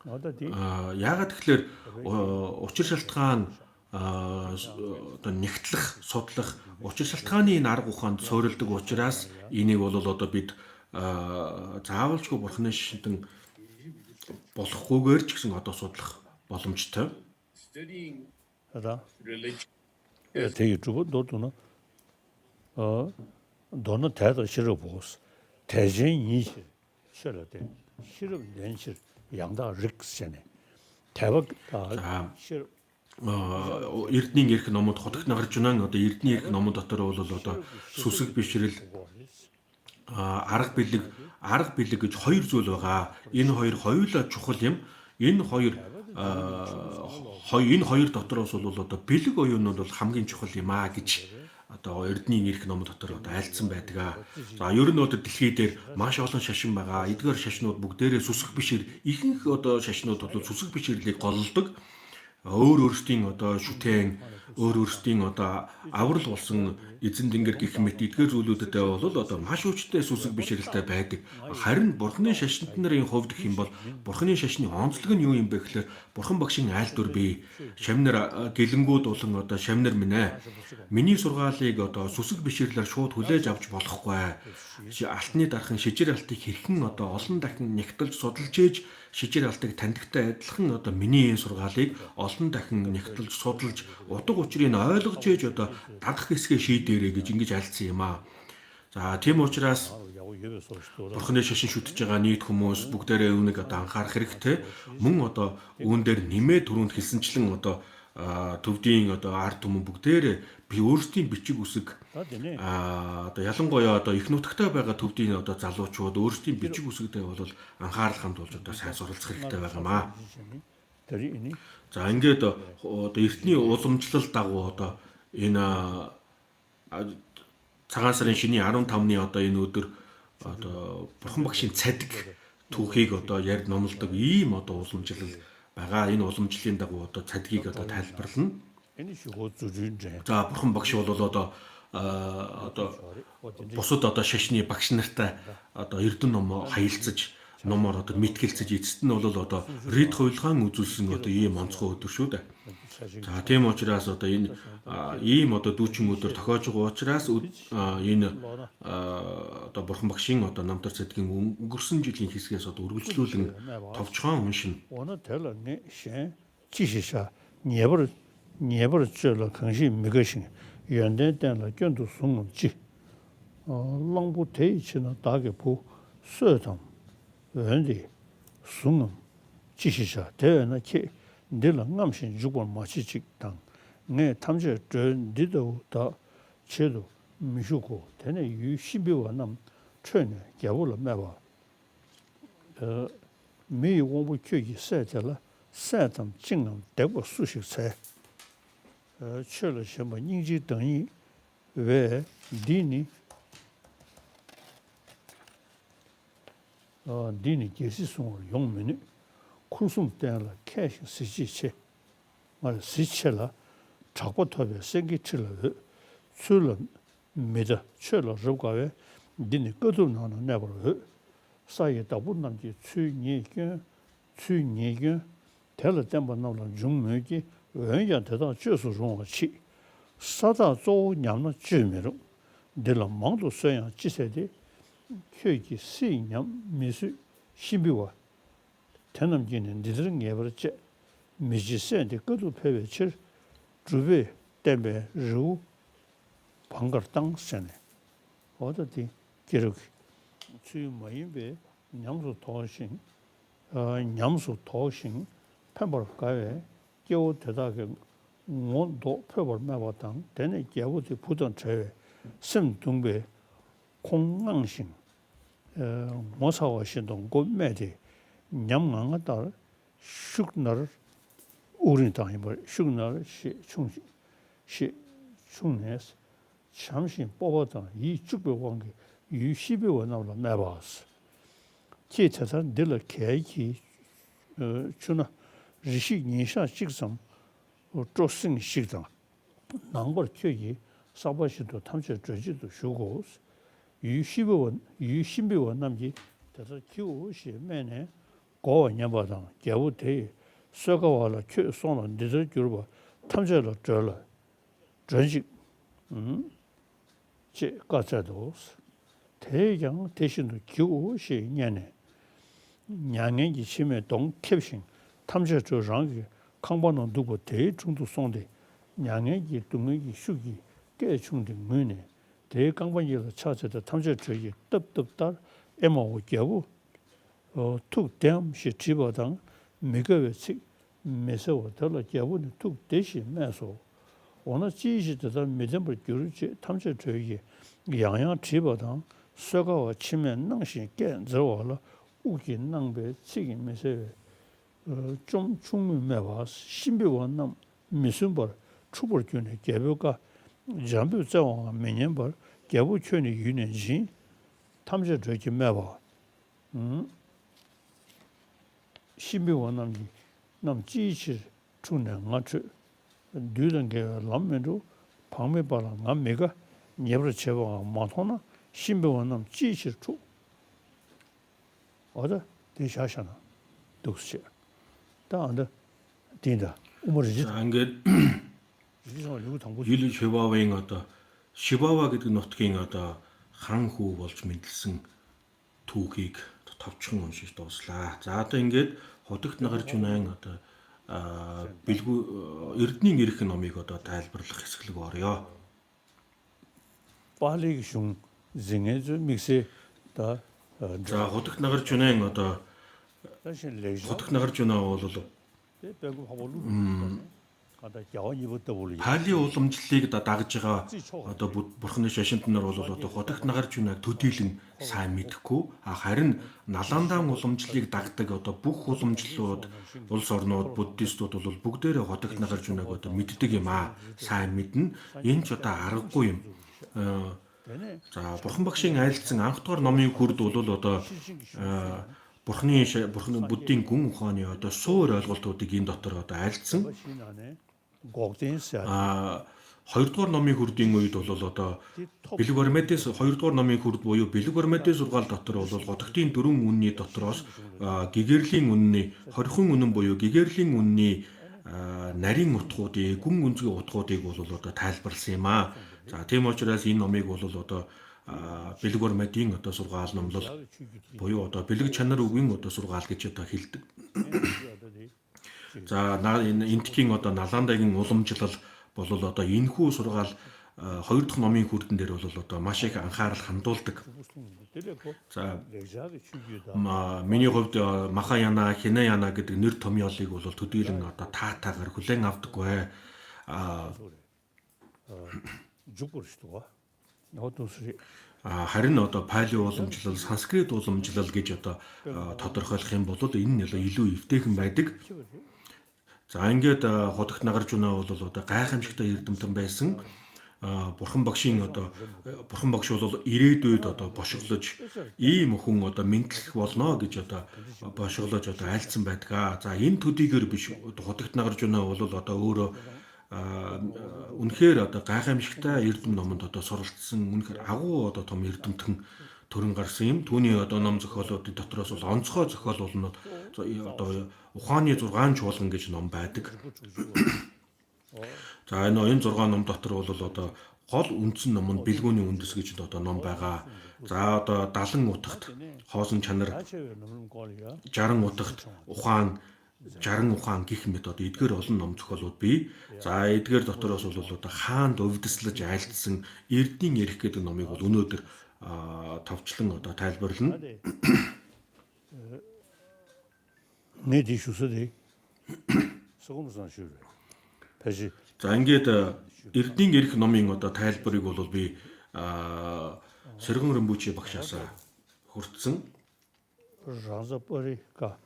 Яагаад тэгэхээр учир шалтгаан одоо нэгтлэх, судлах, учир шалтгааны энэ арга ухаанд суурилдаг учраас энийг бол одоо бид заавалжгүй бурхны шашинтан болохгүйгээр ч гэсэн одоо судлах боломжтой. 되게 주고 너도는 너는 대도 싫어 보고서 대전 이실 싫어대 싫어 연실 양다 릭스잖아 대박 다 싫어 Эрдний эрх номууд хотогт нагарч унаа одоо эрдний эрх номууд дотор бол одоо сүсэг бишрэл арга бэлэг гэж хоёр зүйл байгаа. Энэ хоёр хоёулаа чухал юм. Энэ хоёр дотроос бол одоо бэлэг оюунууд бол хамгийн чухал юм аа гэж одоо эрдний эрх ном дотор одоо айлцсан байдаг. За ер нь одоо дэлхий дээр маш олон шашин байгаа. Эдгээр шашнууд бүгдээрээ сүсэг бишэр ихэнх одоо шашнууд бол сүсэг бишэрлийг голлдог. Өөрсдийн одоо шүтэн, өөрсдийн одоо аврал болсон эзэн тэнгэр гэх мэт эдгээр зүйлүүдэд бол одоо маш хүчтэй сүсэг бишрэлтэй байдаг. Харин бурхны шашинт нарын хувьд гэх юм бол бурхны шашны онцлог нь юу юм бэ гэхээр бурхан багшийн айл дүр бий. Шамнар гэлэнгүүд болон одоо шамнар минь ээ. Миний сургаалыг одоо сүсэг бишрлэр шууд хүлээж авч болохгүй. Алтны дархан шижир алтыг хэрхэн одоо олон дахин нэгтэлж судалж ээж шижир алтыг таньдагтай адилхан одоо миний энэ сургаалыг олон дахин нэгтэлж судалж утга учирыг ойлгож ээж одоо дагах хэсгээ шийдээрэй гэж ингэж альцсан юм аа. За тийм учраас бурхны шашин шүтэж байгаа нийт хүмүүс бүгдээрээ үүнийг одоо анхаарах хэрэгтэй. Мөн одоо үүн дээр нэмээ түрүүнд хэлсэнчлэн одоо төвдийн одоо ард түмэн бүгдээрээ би өөрсдийн бичиг үсэг одоо ялангуяа одоо их нутагтай байгаа төвдийн одоо залуучууд өөрсдийн бичиг үсэгтэй бол анхаарал хандуулж одоо сайн суралцах хэрэгтэй байгаамаа. 들이니 За ингээд одоо эртний уламжлал дагуу одоо энэ цагаан сарын шиний 15-ны одоо энэ өдөр одоо бурхан багшийн цадиг түүхийг одоо ярьд номлодог ийм одоо уламжлал байгаа. Энэ уламжлалын дагуу одоо цадгийг одоо тайлбарлана. энэ шууд зүрхэнжээ. За бурхан багш бол одоо бусад одоо шашны багш нартай одоо эрдэнэ ном хаялцаж номоор одоо мэтгэлцэж эцэст нь бол одоо рид хуйлгаан үзүүлсэн одоо ийм онцгой өдөр шүү дээ. За тийм учраас одоо энэ ийм одоо дүүчин өдөр тохиож байгаа учраас энэ одоо бурхан багшийн одоо намтар цадгийн өнгөрсөн жилийн хэсгээс одоо үргэлжлүүлэн товчхон уншина. 오늘 teller니 셴 지시사 не버 저러 강시 미거신 연대된의 견도 송문지 랑부 대치는 다게 부 서점 원리 송문 지시사 대는 키 늘랑감신 주권 마치직당 내 탐제 전디도 다 제도 미슈고 되네 유12와 남 최네 겨울로 매봐 미 공부 교육이 세절라 세점 진능 대고 수식 세去了什么应急等于为디니 디니 계시송을 용면이 쿨숨 때라 캐시 시지체 말 시체라 작부터에 생기치를 술은 메자 철로 저가에 디니 거도 나는 내버려 사이에 다분 남지 추니견 대를 땜바 나오는 중매기 원년 대다就是容器사다 조 냠의 주미로 늘 망도 써야 지세대 교육이 시념 미수 신비와 대남진은 니들은 예버지 미지세의 것도 배배칠 주배 때문에 루 방거 땅선에 어디 기록 주요 모임배 냠수 도신 냠수 도신 펜버가에 겨우 대다게 원도 표벌 매봤당 되네 겨우지 부던 제외 심동배 공항신 모사와 신동 고매디 냠강가 따라 슉너 우린 당이 뭐 슉너 시 충내스 잠시 뽑았다 이 주배 관계 유12 원으로 매봤어 제차서 늘 계획이 주나 리시 인사 직성 조승 식당 남벌 교육 사바시도 탐색 저지도 쉬고 유12원 남지 그래서 교시 매네 고원녀바당 개우대 서가와라 교송은 늦을 줄봐 탐색을 절러 전식 제 가자도 대경 대신도 교시 년에 냥년기 심에 동캡신 탐색 조장이 강반은 누구 대중도 송대 냥년기 동의 수기 깨중대 문에 대강반이를 찾아서 탐색 조기 떡떡달 에모고 겨우 툭댐시 집어당每个月 매서 달라 겨우는 툭 대신 매서 오늘 지시도 매점을 교르지 탐색 조기 양양 집어당 서가와 치면 능신 깨져와라 우기 능배 책임 매서 좀 충분해봐 신비원남 미순벌 추벌균의 개별과 잠비 자원 매년벌 개부촌의 유년지 탐색 저기 매봐 신비원남이 남 지시 충내 맞추 뉴런 게 남면도 방매바라 남매가 예브르 제와 마토나 신비원남 지시 주 어디 대샤샤나 독시 다한테 딘다 우머지 ингээд 이거 누구 당부 ил шивавын одоо шивава гэдэг нутгийн одоо хан хүү болж мэдлсэн түүхийг товчхон уншиж дууслаа. За одоо ингээд худагт нагарч унаан одоо бэлгүү эрдний эрх номыг одоо тайлбарлах хэсгэлэг орё. 빨리 좀 징해주 믹스 다 За худагт нагарч унаан одоо 사실 레저 худагт нагарч унаа бол 배고 하고로 가다 야원이부터 올리. Палийн уламжлалыг дагаж байгаа одоо бурхны шашинт нар бол одоо хотогт нагарч юунаг төдийлөн сайн мэдэхгүй харин наландаан уламжлалыг дагдаг одоо бүх уламжлалууд улс орнууд буддистууд бол бүгдээрээ хотогт нагарч юунаг одоо мэддэг юм сайн мэднэ энэ ч одоо аргагүй юм. За бурхан багшийн айлдсан анх дугаар номын хүрд бол одоо бурхны буддийн гүн ухааны одоо суур ойлголтуудыг энэ дотор одоо айлдсан. Хоёрдугаар номын хүрдийн үед бол одоо Бэлэг Бармедис хоёрдугаар номын хүрд буюу Бэлэг Бармедис сургаал дотор бол хотогтын дөрвөн үнний дотроос гэгэрлийн үнний 20 үнэн буюу гэгэрлийн үнний нарийн утгуудыг гүн үнцгийн утгуудыг бол одоо тайлбарласан юм аа. За тийм учраас энэ номыг бол одоо Бэлэг Бармедийн одоо сургаал номлол буюу одоо бэлэг чанар үгийн одоо сургаал гэж одоо хэлдэг. За энэ энтхийн одоо наландагийн уламжлал бол одоо энэхүү сургаал хоёр дахь номын хүрдэн дээр бол одоо маш их анхаарал хандуулдаг. За миний хувьд Махаяна, Хинаяна гэдэг нэр томьёолыг бол төдийлөн одоо таатаагаар хүлээн авдаггүй. Харин одоо пали уламжлал, санскрит уламжлал гэж одоо тодорхойлох юм бол энэ нь илүү эвтэйхэн байдаг. За ингээд хотогт нагарч өнөө бол одоо гайхамшигтай эрдэмтэн байсан. Бурхан багш бол ирээдүйд одоо бошиглож ийм хүн одоо мэдлэх болно гэж одоо бошиглож одоо айлцсан байдаг. За энэ төдийгөр биш хотогт нагарч өнөө бол одоо өөрөө үнэхээр одоо гайхамшигтай эрдэм номонд одоо суралцсан үнэхээр агуу одоо том эрдэмтэн төрөн гарсан юм. Түүний одоо ном зохиолуудын дотроос бол онцгой зохиол бол одоо ухааны 6 чуулган гэж ном байдаг. За энэ 6 ном дотор бол одоо гол үндсэн ном нь бэлгүүний үндэс гэж одоо ном байгаа. За одоо 70 утагт хоосон чанар 60 утагт ухаан 60 ухаан гих мэт одоо эдгээр олон ном зохиолууд бий. За эдгээр дотороос бол одоо хаанд өвдөслөж айлтсан эрдний эрх гэдэг номыг бол өнөөдөр товчлон одоо тайлбарлана. 네 디슈스데 소금선 슈르. 패시. За ингээд эрдний эрх номын одоо тайлбарыг бол би Сэргэн Римбучи багшаас хүртсэн. ранзапорика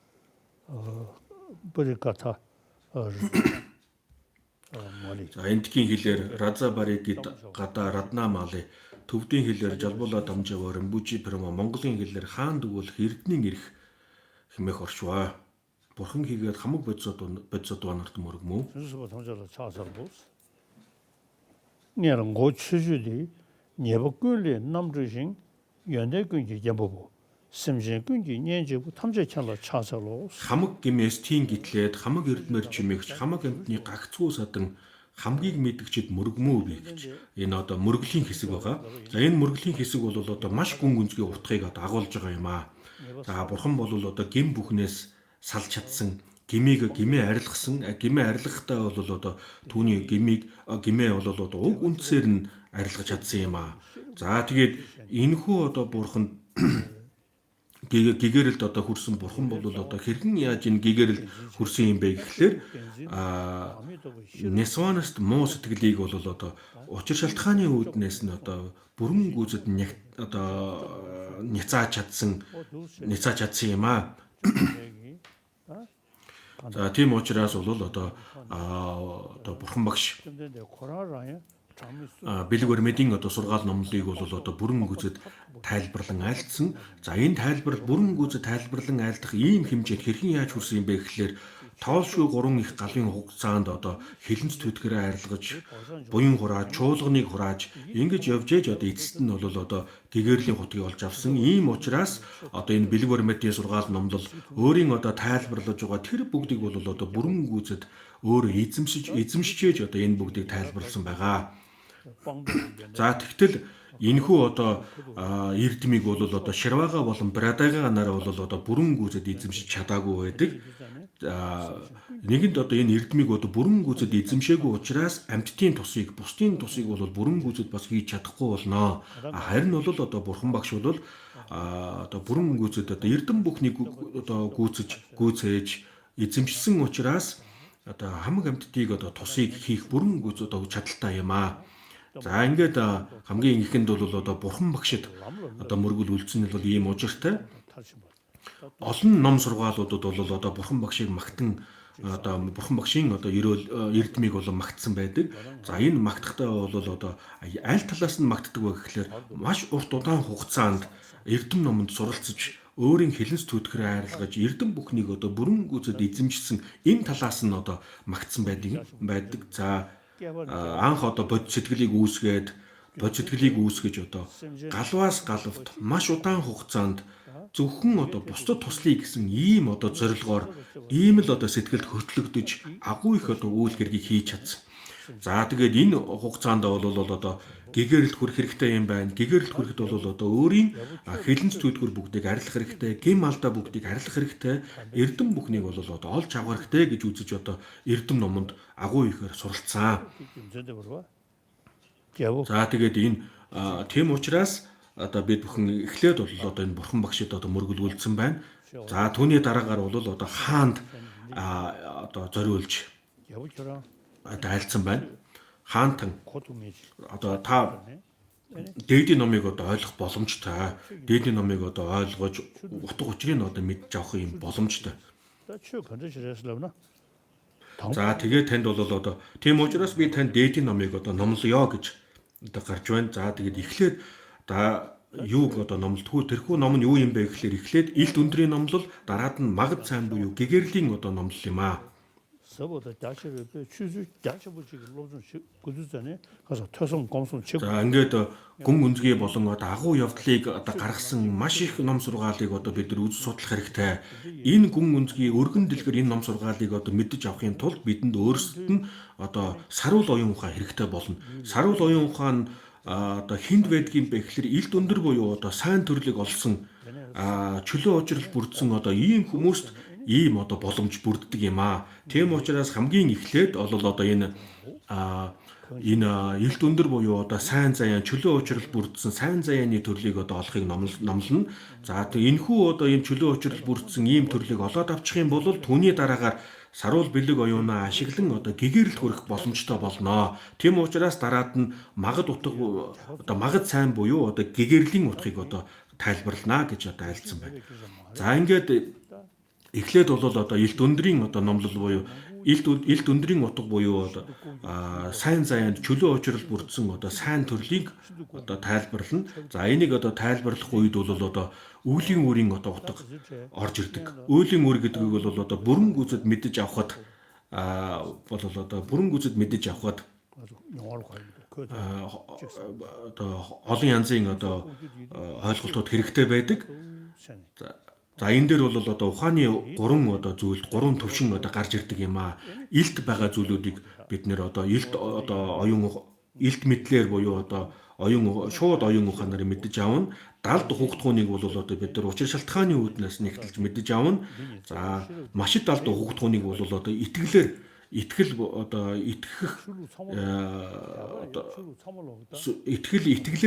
бориката мали. За эндхийн хэлээр Разабарикид гадаа Раднамали, төвдийн хэлээр Жалбула Дамжава Римбучи Перма, Монголын хэлээр хаан дэгүүлэх эрдний эрх хэмээх оршваа. Бурхан хийгээд хамаг бодисод банарт мөргмөө. 순수보 통제로 차설보스. 니는 고추주디 예복글리 남주신 연대군지 예보고 심진군지 년지부 탐제찬로 차설로 Хамаг гимээс тийм гитлээд хамаг эрдмэр чимэгч хамаг амтны гагцгүй садан хамгийн мэдгчд мөргмөө би гэж энэ одоо мөргөлийн хэсэг байгаа. За энэ мөргөлийн хэсэг бол одоо маш гүн гүнзгий утгыг одоо агуулж байгаа юм аа. За бурхан бол одоо гим бүхнээс салж чадсан, гимээ арилгасан, гимээ арилгахтаа бол одоо түүний гимээ бол одоо уг үндсээр нь арилгаж чадсан юм аа. За тэгээд энэхүү одоо бурхан гэгэрэлд одоо хүрсэн бурхан бол одоо хэрхэн яаж энэ гэгэрэлд хүрсэн юм бэ гэхлээр Несванаст муу сэтгэлийг бол одоо учир шалтгааны үүднээс нь одоо бүрэн гүйцэд одоо няцааж чадсан юм аа. За тийм учраас бол одоо бурхан багш Бэлэг Бармедийн одоо сургаал номлыг бол одоо бүрэн гүйцэд тайлбарлан айлтсан. За энэ тайлбар бүрэн гүйцэд тайлбарлан айлдах ийм хэмжээнд хэрхэн яаж хүрсэн юм бэ гэхлээр тоолшгүй 3 их галын хугацаанд одоо хилэнц төдгөрөө арилгаж, буян хурааж, чуулганыг хурааж ингэж явж ээж одоо эцэст нь бол одоо гэгэрлийн хутгийг олж авсан. Ийм учраас одоо энэ Бэлэг Бармедийн сургаал номлол өөрийн одоо тайлбарлаж байгаа тэр бүгдийг бол одоо бүрэн гүйцэд өөрөө эзэмшиж одоо энэ бүгдийг тайлбарласан байгаа. За тэгтэл энэхүү одоо эрдмийг бол одоо Ширвага болон Брадага нараа бол одоо бүрэн гүйцэд эзэмшиж чадаагүй байдаг. Нэгэнд одоо энэ эрдмийг одоо бүрэн гүйцэд эзэмшээгүй учраас амьтдын тусыг, бусдын тусыг бол бүрэн гүйцэд бас хийж чадахгүй болно. Харин бол одоо бурхан багш бол одоо бүрэн гүйцэд одоо эрдэм бүхнийг одоо гүйцээж эзэмшсэн учраас одоо хамаг амьтдыг одоо тусыг хийх бүрэн гүйц одоо чадaltaй юм аа. За ингээд хамгийн ихэнд бол одоо бурхан багшид одоо мөргөл үлдсэн нь бол ийм ужиртай олон ном сургаалуудад бол одоо бурхан багшийг магтан одоо бурхан багшийн одоо эрдмийг бол магтсан байдаг. За энэ магтахтаа бол одоо аль талаас нь магтдаг вэ гэхлээр маш урт удаан хугацаанд эрдэм номонд суралцж өөрийн хэлэн зүтгэрээ хайрлагаж эрдэм бүхнийг одоо бүрэн гүйцэд эзэмшсэн энэ талаас нь одоо магтсан байдаг. За анх одоо бод сэтгэлийг үүсгэж одоо галваас галвт маш удаан хугацаанд зөвхөн одоо бусдад туслая гэсэн ийм одоо зорилгоор ийм л одоо сэтгэлд хөтлөгдөж агуу их одоо үйл хэргийг хийж чадсан. За тэгээд энэ хугацаанд бол одоо гэгэрэлт хүрэх хэрэгтэй юм байна. Гэгэрэлт хүрэхэд бол одоо өөрийн хэлэнц түйдгэр бүгдийг арилгах хэрэгтэй, гим алдаа бүгдийг арилгах хэрэгтэй, эрдэм бүхнийг бол одоо олж авах хэрэгтэй гэж үзэж одоо эрдэм номонд агуу ихээр суралцсан. За тэгээд энэ тийм учраас одоо бид бүхэн эхлээд бол одоо энэ бурхан багшид одоо мөргөлүүлсэн байна. За түүний дараагаар бол одоо хаанд одоо зориулж айлцсан байна. Хаантан одоо та дээдийн номыг одоо ойлгох боломжтой. Дээдийн номыг одоо ойлгож утга учирыг одоо мэдж авах юм боломжтой. За тэгээд танд бол одоо тийм учраас би танд дээдийн номыг одоо номлоё гэж одоо гарч байна. За тэгээд эхлээд юуг одоо номлодгүй тэрхүү ном нь юу юм бэ гэхлээр эхлээд илт өндрийн номлол дараад нь магад сайн буюу гэгэрлийн одоо номлол юм аа. За ингээд гүн гүнзгий болон одоо агуу явдлыг одоо гаргасан маш их ном сургаалыг одоо бид нар үзэж судлах хэрэгтэй. Энэ гүн гүнзгий өргөн дэлгэр энэ ном сургаалыг одоо мэдэж авахын тулд бидэнд өөрсдөд нь одоо саруул оюун ухаан хэрэгтэй болно. Саруул оюун ухаан одоо хинд байдгийн бэ гэхэлэр илт өндөр буюу одоо сайн төрлөг олсон чөлөө учрал бүрдсэн одоо ийм хүмүүст ийм одоо боломж бүрддэг юм аа. Тийм учраас хамгийн эхлээд бол одоо энэ илт өндөр буюу одоо сайн заяан чөлөө учрал бүрдсэн сайн заяаны төрлийг одоо олохыг номлоно. За энэхүү одоо энэ чөлөө учрал бүрдсэн ийм төрлийг олоод авчих юм бол түүний дараагаар саруул бэлэг оюунаа ашиглан одоо гэгэрэлт хүрэх боломжтой болно. Тийм учраас дараад нь магад утга одоо магад сайн буюу одоо гэгэрлийн утгыг одоо тайлбарлана гэж одоо айлцсан байна. За ингээд эхлээд бол одоо илт өндрийн одоо номлол буюу илт өндрийн утга буюу одоо сайн заяанд чөлөө учрал бүрдсэн одоо сайн төрлийг одоо тайлбарлана. За энийг одоо тайлбарлах үед бол одоо өвлийн үрийн одоо утга орж ирдэг. Өвлийн үр гэдэг нь бол одоо бүрэн гүйцэд мэдэж авахд одоо олон янзын одоо ойлголтууд хэрэгтэй байдаг. За энэ дээр бол одоо ухааны гурван одоо зүйлд гурван төвшин одоо гарч ирдэг юм аа. Илт байгаа зүйлүүдийг бид нэр одоо илт мэдлэр буюу одоо шууд оюун ухаанаар мэдэж авна. Далд хугтгууныг бол одоо бид нар учир шалтгааны үүднээс нэгтэлж мэдэж авна. За машид далд хугтгууныг бол одоо итгэлээр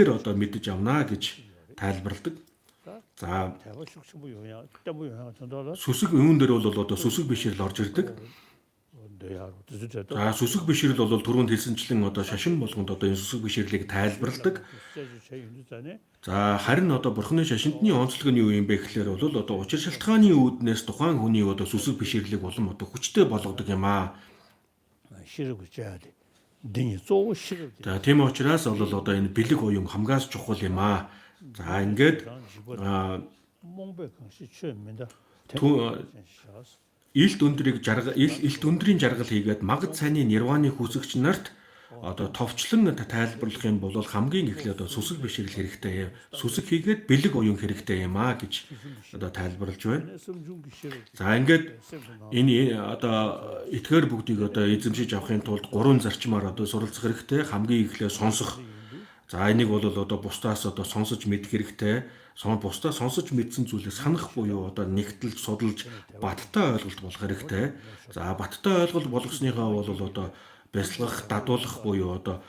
одоо мэдэж авна гэж тайлбарладаг. За сүсэг юун дээр бол одоо сүсэг бишрэл орж ирдэг. За сүсэг бишрэл бол түрүүнд хэлсэнчлэн одоо шашин болгонд одоо энэ сүсэг бишрлийг тайлбарладаг. За харин одоо бурхны шашинтны онцлог нь юу юм бэ гэхлээр бол одоо учир шалтгааны үүднээс тухайн хүний одоо сүсэг бишрлийг улам одоо хүчтэй болгодог юм аа. За тийм учраас бол одоо энэ бэлэг оюун хамгаас чухал юм аа. За ингээд илт өндрийн жаргал хийгээд магад сайнны нирваны хүсэгч нарт одоо товчлон тайлбарлах юм бол хамгийн эхлээд одоо сүсэг бишрэл хэрэгтэй. Сүсэг хийгээд бэлэг оюун хэрэгтэй юм аа гэж одоо тайлбарлаж байна. За ингээд энэ одоо эдгээр бүгдийг одоо эзэмшиж авахын тулд гурван зарчмаар одоо суралцах хэрэгтэй. Хамгийн эхлээд сонсох. За энийг бол одоо бусдаас одоо сонсож мэдэх хэрэгтэй. Бусдаас сонсож мэдсэн зүйлээ санах буюу одоо нэгтэлж, судалж, баттай ойлголт болох хэрэгтэй. За баттай ойлголт болгосныхаа бол одоо бясалгах, дадуулах буюу одоо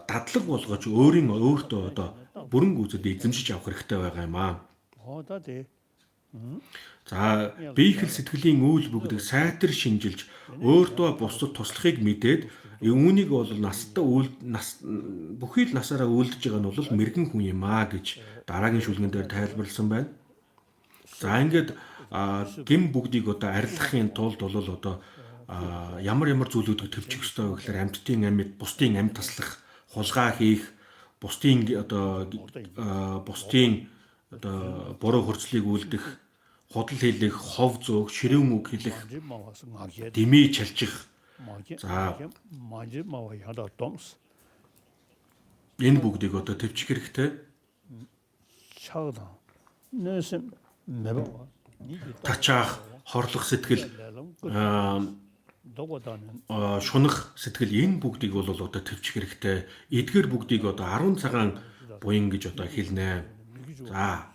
дадлаг болгож өөртөө одоо бүрэн гүйцэд эзэмшиж авах хэрэгтэй байгаа юм аа. За бие ихэл сэтгэлийн үйл бүгдийг сайтар шинжилж өөртөө бусдад туслахыг мэдээд үүнийг бол бүхий л насаараа үлдэж байгаа нь бол мэрэгэн хүн юм аа гэж дараагийн шүлгэн дээр тайлбарласан байна. За ингээд гим бүгдийг одоо арилгахын тулд бол одоо ямар зүйлүүдийг төвчих ёстой вэ гэхээр амьтдын амьд, бусдын амьд таслах, хулгай хийх, бусдын буруу хөрцлийг үлдэх, худал хэлэх, хов зөөх, ширүүн үг хэлэх, дэмий чалчих. За энэ бүгдийг одоо төвчих хэрэгтэй. Тачаах, хорлох сэтгэл, шунах сэтгэл энэ бүгдийг бол одоо төвчих хэрэгтэй. Эдгээр бүгдийг одоо 10 цагаан буян гэж одоо хэлнэ. За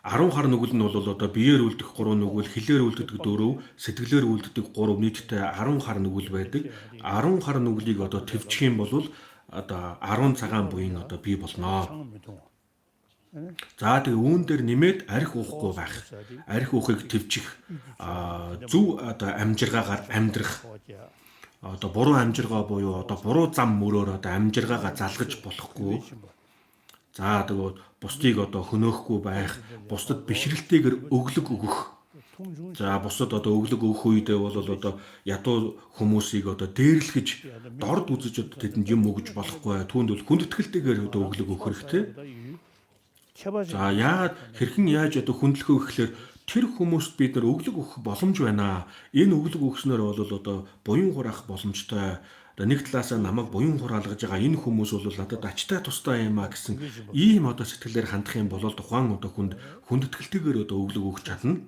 10 хар нүгэл нь бол одоо биеэр үлдэх 3 нүгэл, хилээр үлддэг 4, сэтгэлээр үлддэг 3 нийтдээ 10 хар нүгэл байдаг. 10 хар нүглийг одоо төвчих юм бол одоо 10 цагаан буян одоо бий болно. За тэгээ үүн дээр нэмээд арх уухгүй байх. Арх уухыг төвчих. Зөв одоо амжиргаагаар амьдрах. Одоо буруу амжиргаа буюу одоо буруу зам мөрөөр одоо амжиргаагаа залгаж болохгүй. За тэгээ бусдыг одоо хөнөөхгүй байх, бусдад бишрэлтэйгээр өглөг өгөх. За бусдад одоо өглөг өгөх үедээ бол одоо ядуу хүмүүсийг одоо дээрлэхэж, дорд үзэж одоо тэдэнд юм өгж болохгүй. Түүнд бол хүндэтгэлтэйгээр одоо өглөг өгөх хэрэгтэй. За яагаад хэрхэн яаж одоо хүндлэхөө гэхлээр тэр хүмүүст бид нар өглөг өгөх боломж байна. Энэ өглөг өгснөөр бол одоо буян хураах боломжтой. Нэг талаасаа намайг буян хураалгаж байгаа энэ хүмүүс бол надад ачтай тустай юм а гэсэн ийм одоо сэтгэлээр хандах юм бол тухайн одоо хүндэтгэлтэйгээр одоо өглөг өгч чадна.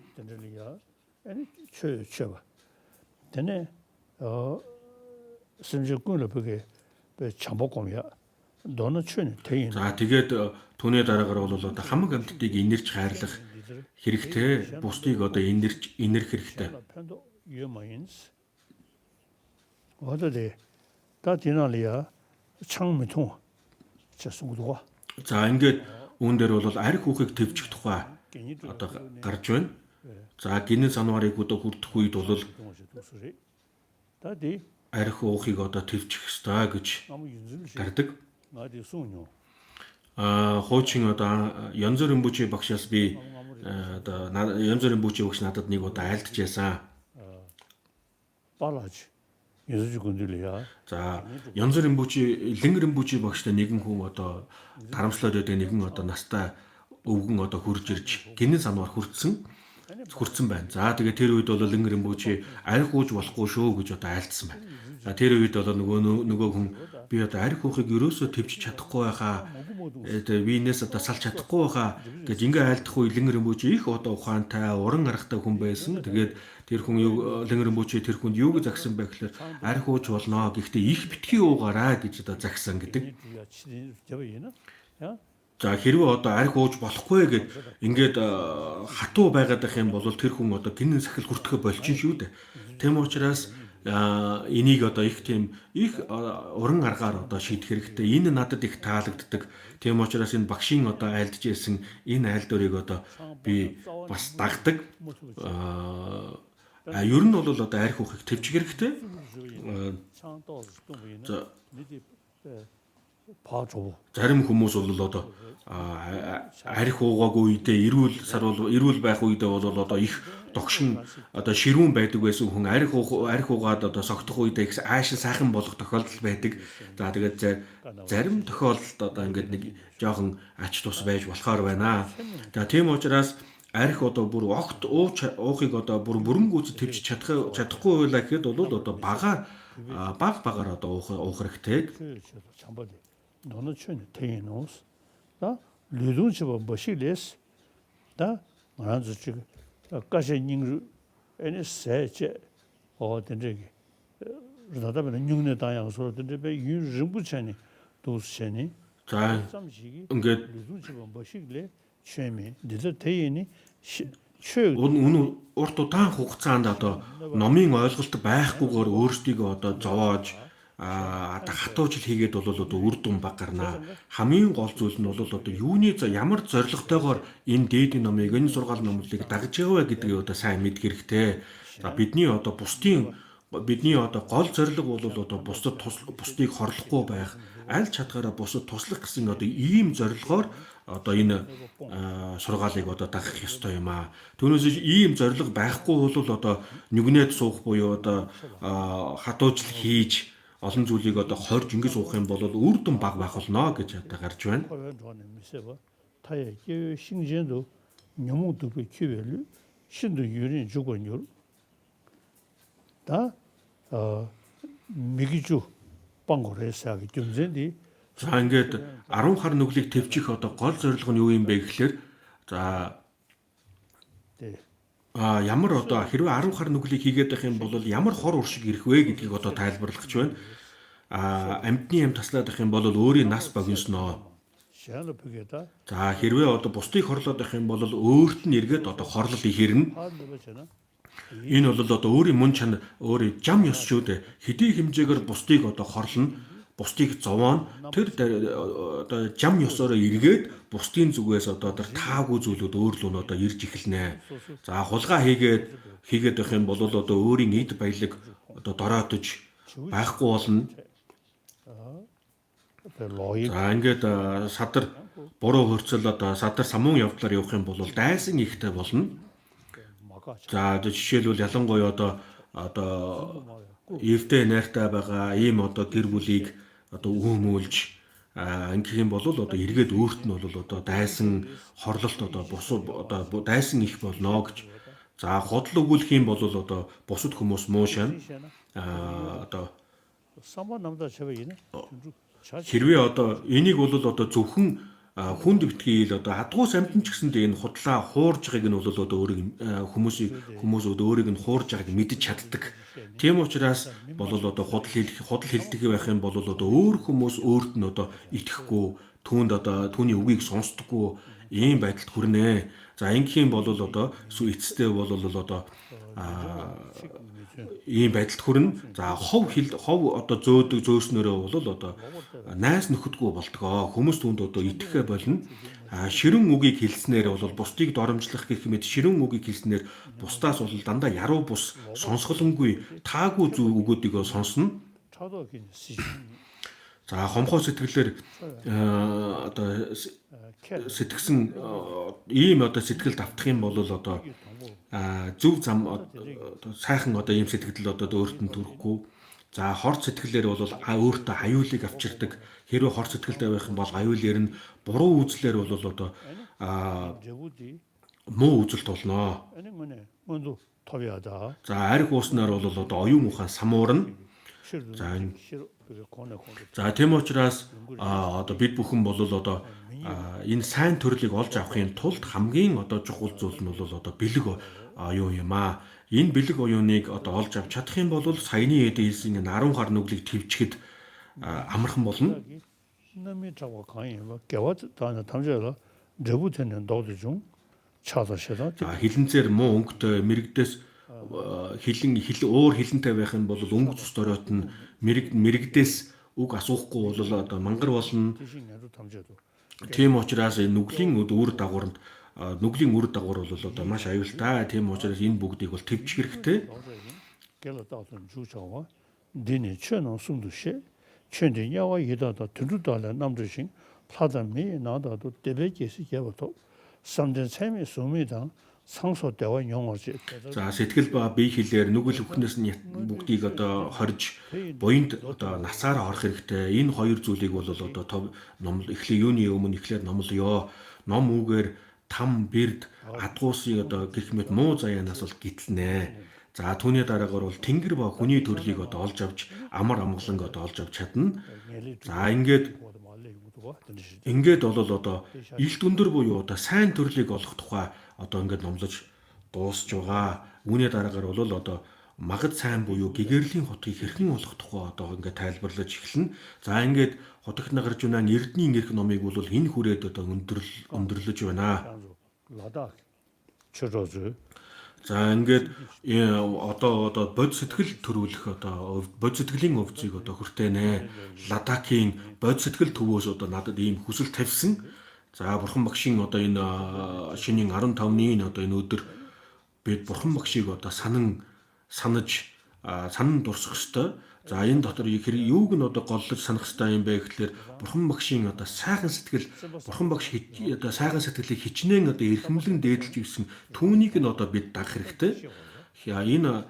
За тэгээд түүний дараагаар бол одоо хамаг амьтдыг инэрч хайрлах хэрэгтэй. Бусдыг одоо инэрх хэрэгтэй. За ингээд үүн дээр бол арх уухыг төвчих тухай одоо гарч байна. За гинэн санварыг одоо хүрдэх үед бол арх уухыг одоо төвчих ёстой гэж гардаг. Хуучин одоо Янзөрийн бүчи багшаас би одоо Янзөрийн бүчи багш надад нэг удаа айлтж яасан. За Янзөрийн бүчи, Илэнгэрийн бүчи багштай нэгэн хүн одоо дарамтлаад байдаг нэгэн одоо настай өвгөн одоо хурж ирж гинэн санвар хүрдсэн байна. За тэгээ тэр үед бол Илэнгэрийн бүчи арх ууж болохгүй шүү гэж одоо айлтсан байна. За тэр үед бол нөгөө хүн би одоо арх уухыг ерөөсөө төвч чадахгүй байхаа винээс одоо салж чадахгүй байхаа гэж ингээ айлдах үе Илэнгэрийн бүчи их одоо ухаантай уран аргатай хүн байсан. Тэгээд тэр хүн Илэнгэрийн бүчи тэр хүнд юу гэж загсан бэ гэхээр арх ууж болно. Гэхдээ их битгий уугаарай гэж одоо загсан гэдэг. За хэрвээ одоо арх ууж болохгүй гэд ингээд хатуу байгаад байх юм бол тэр хүн одоо гинэн сахил хүртэхэ болчих шүү дээ. Тэм учраас энийг одоо их уран аргаар одоо шийдэх хэрэгтэй. Энэ надад их таалагддаг. Тийм учраас энэ багшийн одоо айлдж ирсэн энэ айлдварыг одоо би бас дагдаг. Ер нь бол одоо арх уухыг төвчих хэрэгтэй. Зарим хүмүүс бол одоо арх уугаагүй үедээ эрүүл байх үедээ бол одоо их догшин одоо ширүүн байдаг байсан хүн арх уугаад одоо согтох үедээ их аашин сайхан болох тохиолдол байдаг. За тэгээд зарим тохиолдолд одоо ингээд нэг жоохон ач тус байж болохоор байна. За тийм учраас арх одоо бүр огт уухыг одоо бүр мөрөнгөж төвч чадахгүй байлаа гэхэд бол одоо багаар одоо уух хэрэгтэй. 너는 춘 태인오스 다 류dun치바 버실레스 다 말한지 지금 까시닝 에네세체 어든지 그러다보면 6년 다양소로 된데 윤르부천이 도스천이 자 ингээд 류dun치바 버실레 쉐미 디저 태인이 урт удаан хугацаанд одоо номын ойлголт байхгүйгээр өөрсдийгөө одоо зовоож одоо хатуужил хийгээд бол одоо үр дүн баг гарнаа. Хамгийн гол зүйл нь бол одоо ямар зорилготойгоор энэ дээдийн номыг энэ сургаал номлыг дагж байгаа вэ гэдгийг одоо сайн мэдэх хэрэгтэй. За бидний одоо гол зорилго бол одоо бусдыг хорлохгүй байх, аль чадгаараа бусад туслах гэсэн одоо ийм зорилгоор одоо энэ сургаалыг одоо дагах ёстой юм аа. Түүнээс ийм зорилго байхгүй бол одоо нүгнээд суух буюу одоо хатуужил хийж олон зүйлийг одоо хорж ингэж уух юм бол үр дүн баг байх болно гэж одоо гарч байна. 타의 계획 신전도 영웅도 그 기회를 신도 유린 주권율 다 미기주 방고를 해서 경쟁이 За ингээд 10 хар нүглийг төвчих одоо гол зорилго нь юу юм бэ гэхээр за ямар одоо хэрвээ 10 хар нүглийг хийгээд байх юм бол ямар хор уршиг ирэх вэ гэдгийг одоо тайлбарлах гэж байна. Амьтны юм таслаад байх юм бол өөрийн нас богиносноо. За хэрвээ одоо бусдыг хорлоод байх юм бол өөрт нь эргээд одоо хорлол ихэрнэ. Энэ бол одоо өөрийн мөн чанар, өөрийн зам ёс шүү дээ. Хэдий хэмжээгээр бусдыг одоо хорлно, бусдыг зовооно. Тэр одоо зам ёсоор эргээд бусдын зүгээс одоо таагүй зүйлүүд өөр л нь одоо ирж эхэлнэ. За хулгай хийгээд байх юм бол одоо өөрийн эд баялаг одоо дороотож байхгүй болно. За ингээд садар буруу хөрцөл одоо садар самуун явдлаар явах юм бол дайсан ихтэй болно. За жишээлбэл ялангуяа одоо эвдээ найртай байгаа ийм одоо гэр бүлийг одоо өөмүүлж ингэх юм бол одоо эргээд өөрт нь бол одоо дайсан хорлолт одоо одоо дайсан их болно гэж. За худал өгүүлэх юм бол одоо бусад хүмүүс муу шана одоо хэрвээ одоо энийг бол одоо зөвхөн хүнд битгий одоо адгуус амьтан ч гэсэндээ энэ худлаа хуурж байгааг нь бол одоо хүмүүс өөрийг нь хуурж байгааг мэдэж чаддаг. Тийм учраас бол одоо худал хилдэг байх юм бол одоо өөр хүмүүс өөрт нь одоо итгэхгүй, түүнд одоо түүний үгийг сонсдоггүй ийм байдалд хүрнэ. За ингэх юм бол одоо эцэстээ бол одоо ийм байдалд хүрнэ. За хов одоо зөөснөрөө бол одоо найс нөхөдгүй болдгоо. Хүмүүс түүнд одоо итгэхэ болно. Ширэн үгийг хэлснээр бол бусдыг доромжлох гэх мэт ширэн үгийг хэлснээр бусдаас бол дандаа яруу бус сонсголонгүй таагүй зүг үгүүдийг сонсно. За хомхоо сэтгэлээр одоо сэтгсэн ийм одоо сэтгэл давтах юм бол одоо зөв зам сайхан одоо ийм сэтгэл одоо өөртөө төрөхгүй. За хорт сэтгэлээр бол өөртөө аюулыг авчирдаг. Хэрвээ хорт сэтгэлтэй байх юм бол аюулээр нь буруу үзлэр бол одоо муу үзэлт болно. За арх ууснаар бол одоо оюун ухаан самуурна. За тийм учраас одоо бид бүхэн бол одоо энэ сайн төрлийг олж авахын тулд хамгийн одоо чухал зүйл нь бол одоо бэлэг оюун юм аа. Энэ бэлэг оюуныг одоо олж авч чадах юм бол саяны эдээсийн 10 хар нүглийг твчгэд амархан болно. Хилэнцээр муу өнгөтэй мэрэгдээс өөр хилэнтэй байх юм бол өнгө цус дороот нь мэрэгдээс үг асуухгүй бол одоо мангар болно. Тийм учраас нүглийн үр дагавар бол одоо маш аюултай. Тийм учраас энэ бүгдийг бол твчих хэрэгтэй. За сэтгэл ба бие хэлээр нүгэл бүхнээс нь бүгдийг одоо хорж буйнд одоо насаараа орох хэрэгтэй. Энэ хоёр зүйлийг бол одоо юуны өмнө эхлээд номлоё. Ном үгээр там бэрд адгуусыг одоо гэх мэт муу заяанаас бол гитлнэ. За түүний дараагаар бол тэнгэр ба хүний төрлийг одоо олж авч амар амгаланг одоо олж авч чадна. За ингээд бол одоо илт өндөр буюу одоо сайн төрлийг олох тухай одоо ингээд номлож дуусж байгаа. Үүний дараагаар бол одоо магад сайн буюу гэгэрлийн хотыг хэрхэн олох тухай одоо ингээд тайлбарлаж эхэлнэ. За ингээд хотогт нагарч байна Эрдэнийн эрх номыг бол энэ хүрээд одоо өндөрлөж байна. За ингээд одоо бод сэтгэл төрүүлэх одоо бод сэтгэлийн өвцийг одоо хүртэнэ. Ладакийн бод сэтгэл төвөөс одоо надад ийм хүсэл тавьсан. За бурхан багшийн одоо энэ шинийн 15-ны одоо энэ өдөр бид бурхан багшийг одоо санаж санан дурсах ёстой. За энэ дотор юуг нь одоо голлож санах ёстой юм бэ гэхлээр бурхан багшийн одоо сайхан сэтгэл бурхан багш одоо сайхан сэтгэлийг хичнээн одоо эрхэмлэн дээдлж ирсэн түүнийг нь одоо бид дагах хэрэгтэй. Энэ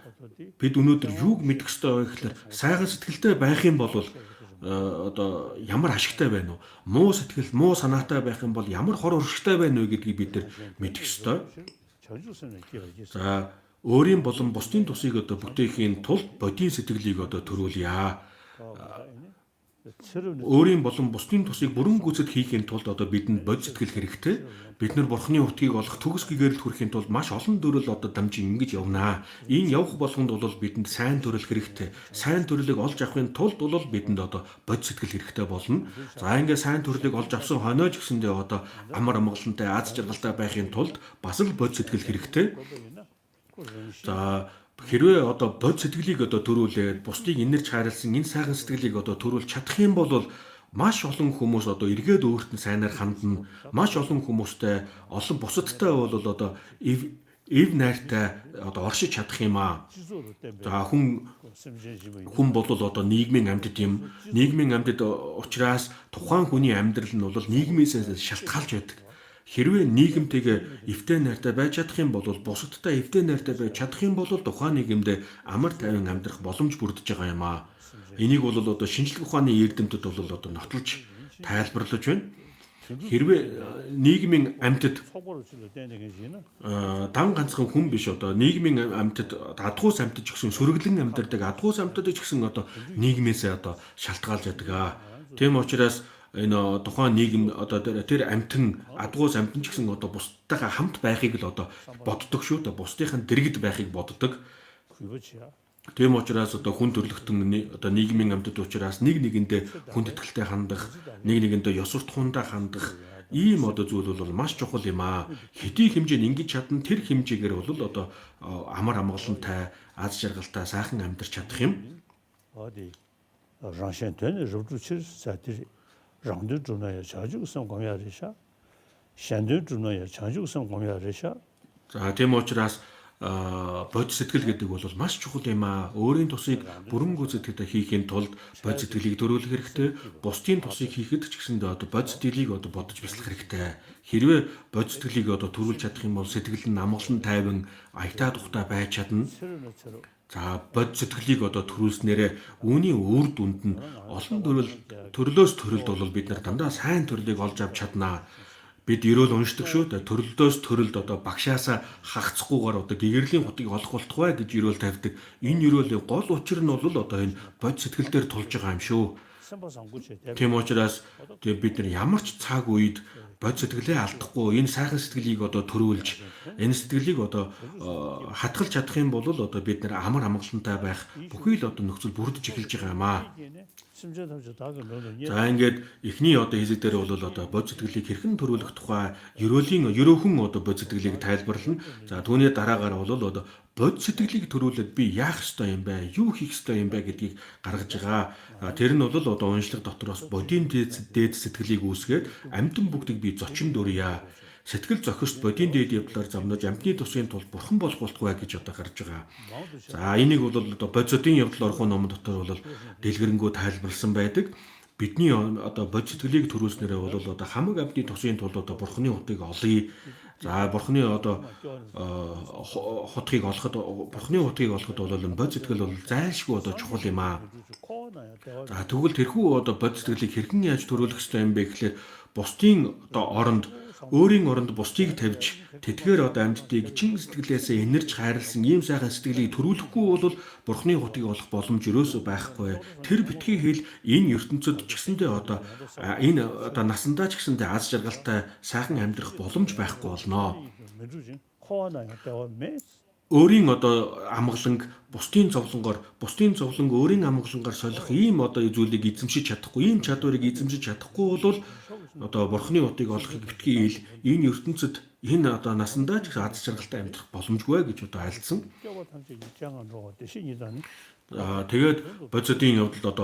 бид өнөөдөр юуг мэдэх ёстой вэ гэхлээр сайхан сэтгэлтэй байх юм бол одоо ямар ашигтай байна уу? Муу сэтгэл, муу санаатай байх юм бол ямар хор уршигтай байна вэ гэдгийг бид нар мэдэх ёстой. За өөрийн болон бусдын тусыг одоо бүтээхийн тулд бодийн сэтгэлийг одоо төрүүлье. Өөрийн болон бусдын тусыг бүрэн гүйцэд хийхийн тулд одоо бидэнд бод сэтгэл хэрэгтэй. Бид нар бурхны утгийг олох төгс гэгэрэлд хүрэхийн тулд маш олон төрөл одоо дамжин ингэж явнаа. Энэ явах болгонд бол бидэнд сайн төрөл хэрэгтэй. Сайн төрлийг олж авахын тулд бол бидэнд одоо бод сэтгэл хэрэгтэй болно. За ингээд сайн төрлийг олж авсан хойноо ч гэсэндээ одоо амар амгалантай аз жаргалтай байхын тулд бас л бод сэтгэл хэрэгтэй. За хэрвээ одоо бод сэтгэлийг одоо төрүүлээд бусдыг инэрч хайрлсан энэ сайхан сэтгэлийг одоо төрүүлж чадах юм бол маш олон хүмүүс одоо эргээд өөрт нь сайнаар хандна. Маш олон хүмүүстэй олон бусадтай бол одоо эв найртай одоо оршиж чадах юм аа. За хүн бол одоо нийгмийн амьтад юм. Нийгмийн амьтад учраас тухайн хүний амьдрал нь бол нийгмээс шалтгаалж байдаг. Хэрвээ нийгэмтэйгээ эвтэй найртай байж чадах юм бол бусадтай эвтэй найртай байж чадах юм бол тухайн нийгэмд амар тайван амьдрах боломж бүрдэж байгаа юм аа. Энийг бол одоо шинжлэх ухааны эрдэмтэд бол одоо нотолж тайлбарлаж байна. Хэрвээ нийгмийн амьтад дан ганцхан хүн биш одоо нийгмийн амьтад адгуус амьтад ч гэсэн сүргэлэн амьдардаг адгуус амьтад ч гэсэн одоо нийгмээсээ одоо шалтгаалж байдаг. Тийм учраас энэ тухайн нийгэм одоо тэр амьтан адгуус амьтан ч гэсэн одоо бусдтайгаа хамт байхыг л одоо боддог шүү дээ. Бусдынхаа дэргэд байхыг боддог. Тийм учраас одоо хүн төрлөختөн одоо нийгмийн амьтад учраас нэг нэгэндээ хүнд итгэлтэй хандах, нэг нэгэндээ ёс суртахуунтай хандах ийм одоо зүйл бол маш чухал юм аа. Хэдий хэмжээнд ингэж чадна тэр хэмжээгээр бол одоо амар амгалантай, аз жаргалтай сайхан амьдарч чадах юм. 랑드 주나야 자주성 공유하리샤 샨드 주나야 자주성 공유하리샤. За тийм учраас бод сэтгэл гэдэг бол маш чухал юм аа. Өөрийн тусыг бүрэн гүйцэтгэж хийхийн тулд бод сэтгэлийг төрүүлэх хэрэгтэй. Бусдын тусыг хийхэд ч гэсэндээ одоо бод сэтгэлийг одоо бодож бясалгах хэрэгтэй. Хэрвээ бод сэтгэлийг одоо төрүүлж чадах юм бол сэтгэл нь амгалан тайван аятаа тухтай байж чадна. За бод сэтгэлийг одоо төрүүлснээрээ үүний үр дүнд нь олон төрлөөс төрөлд бол бид нар дандаа сайн төрлийг олж авч чаднаа. Бид ерөөл уншдаг шүү дээ. Төрлөөс төрөлд одоо багшаасаа хагацхгүйгээр одоо гэгэрлийн хутгийг олох болтугай гэж ерөөл тавьдаг. Энэ ерөөлийн гол учир нь бол одоо энэ бод сэтгэл дээр тулж байгаа юм шүү. Тийм учраас бид нар ямар ч цаг үед бод сэтгэлээ алдахгүй энэ сайхан сэтгэлийг одоо төрүүлж энэ сэтгэлийг одоо хатгалж чадах юм бол одоо бид нар амар амгалантай байх бүхий л одоо нөхцөл бүрдэж эхэлж байгаа юм аа. За ингээд эхний одоо хэсэг дээр бол одоо бод сэтгэлийг хэрхэн төрүүлэх тухай ерөөхөн одоо бод сэтгэлийг тайлбарлана. За түүний дараагаар бол одоо бод сэтгэлийг төрүүлээд би яах ёстой юм бэ? Юу хийх ёстой юм бэ гэдгийг гаргаж байгаа. Тэр нь бол одоо уншлаг дотроос бодийн дээд сэтгэлийг үүсгээд амьтан бүгдийг би зочин дөрья. Сэтгэл зохист бодийн дээд явдлаар замнаж амьтны тусын тулд бурхан болох болтугай гэж одоо гарч байгаа. За энийг бол одоо бодисодын явдал орхон ном дотор бол дэлгэрэнгүй тайлбарлсан байдаг. Бидний одоо бод сэтгэлийг төрүүлснээрээ бол одоо хамаг амьтны тусын тулд одоо бурханы утыг олъё. За бурханы одоо хутгийг олоход бол бод сэтгэл бол зайлшгүй одоо чухал юм аа. За тэгвэл тэрхүү одоо бод сэтгэлийг хэрхэн яаж төрүүлэх ёстой юм бэ гэхлээр бусдын одоо өөрийн оронд бусдыг тавьж тэдгээр одоо амьтдыг чин сэтгэлээсээ инэрч хайрлсан ийм сайхан сэтгэлийг төрүүлэхгүй бол бурхны хутгийг олох боломж өрөөсөө байхгүй. Тэр битгий хэл энэ ертөнцид ч гэсэндээ одоо энэ одоо насандаа ч гэсэндээ аз жаргалтай сайхан амьдрах боломж байхгүй болноо. Өөрийн одоо амгаланг бусдын зовлонгоор өөрийн амгалангаар солих ийм одоо зүйлийг эзэмшиж чадахгүй, ийм чадварыг эзэмшиж чадахгүй бол одоо бурхны утыг олохыг битгий ил энэ ертөнцид энэ одоо насандаа ч аз жаргалтай амьдрах боломжгүй гэж одоо альцсан. Тэгээд бодисодын явдалд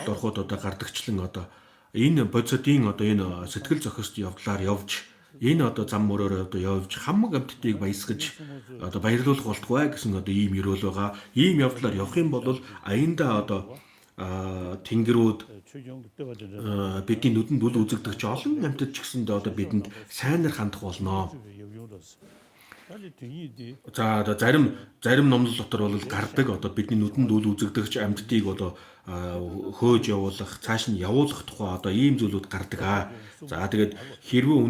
ороход одоо гардагчлан одоо энэ бодисодын одоо энэ сэтгэл зохиост явдлаар явж энэ одоо зам мөрөөр одоо явж хамаг амьтдыг баясгаж одоо баярлуулах болтугай гэсэн одоо ийм ерөөл байгаа. Ийм явдлаар явах юм бол аяндаа одоо тэнгэрүүд бидний нүдэнд үл үзэгдэх олон амьтад ч гэсэндээ одоо бидэнд сайнар хандах болно. За одоо зарим номлол дотор бол гардаг одоо бидний нүдэнд үл үзэгдэх амьтдыг одоо хөөж явуулах, цааш нь явуулах тухай одоо ийм зүйлүүд гардаг. За тэгээд хэрвээ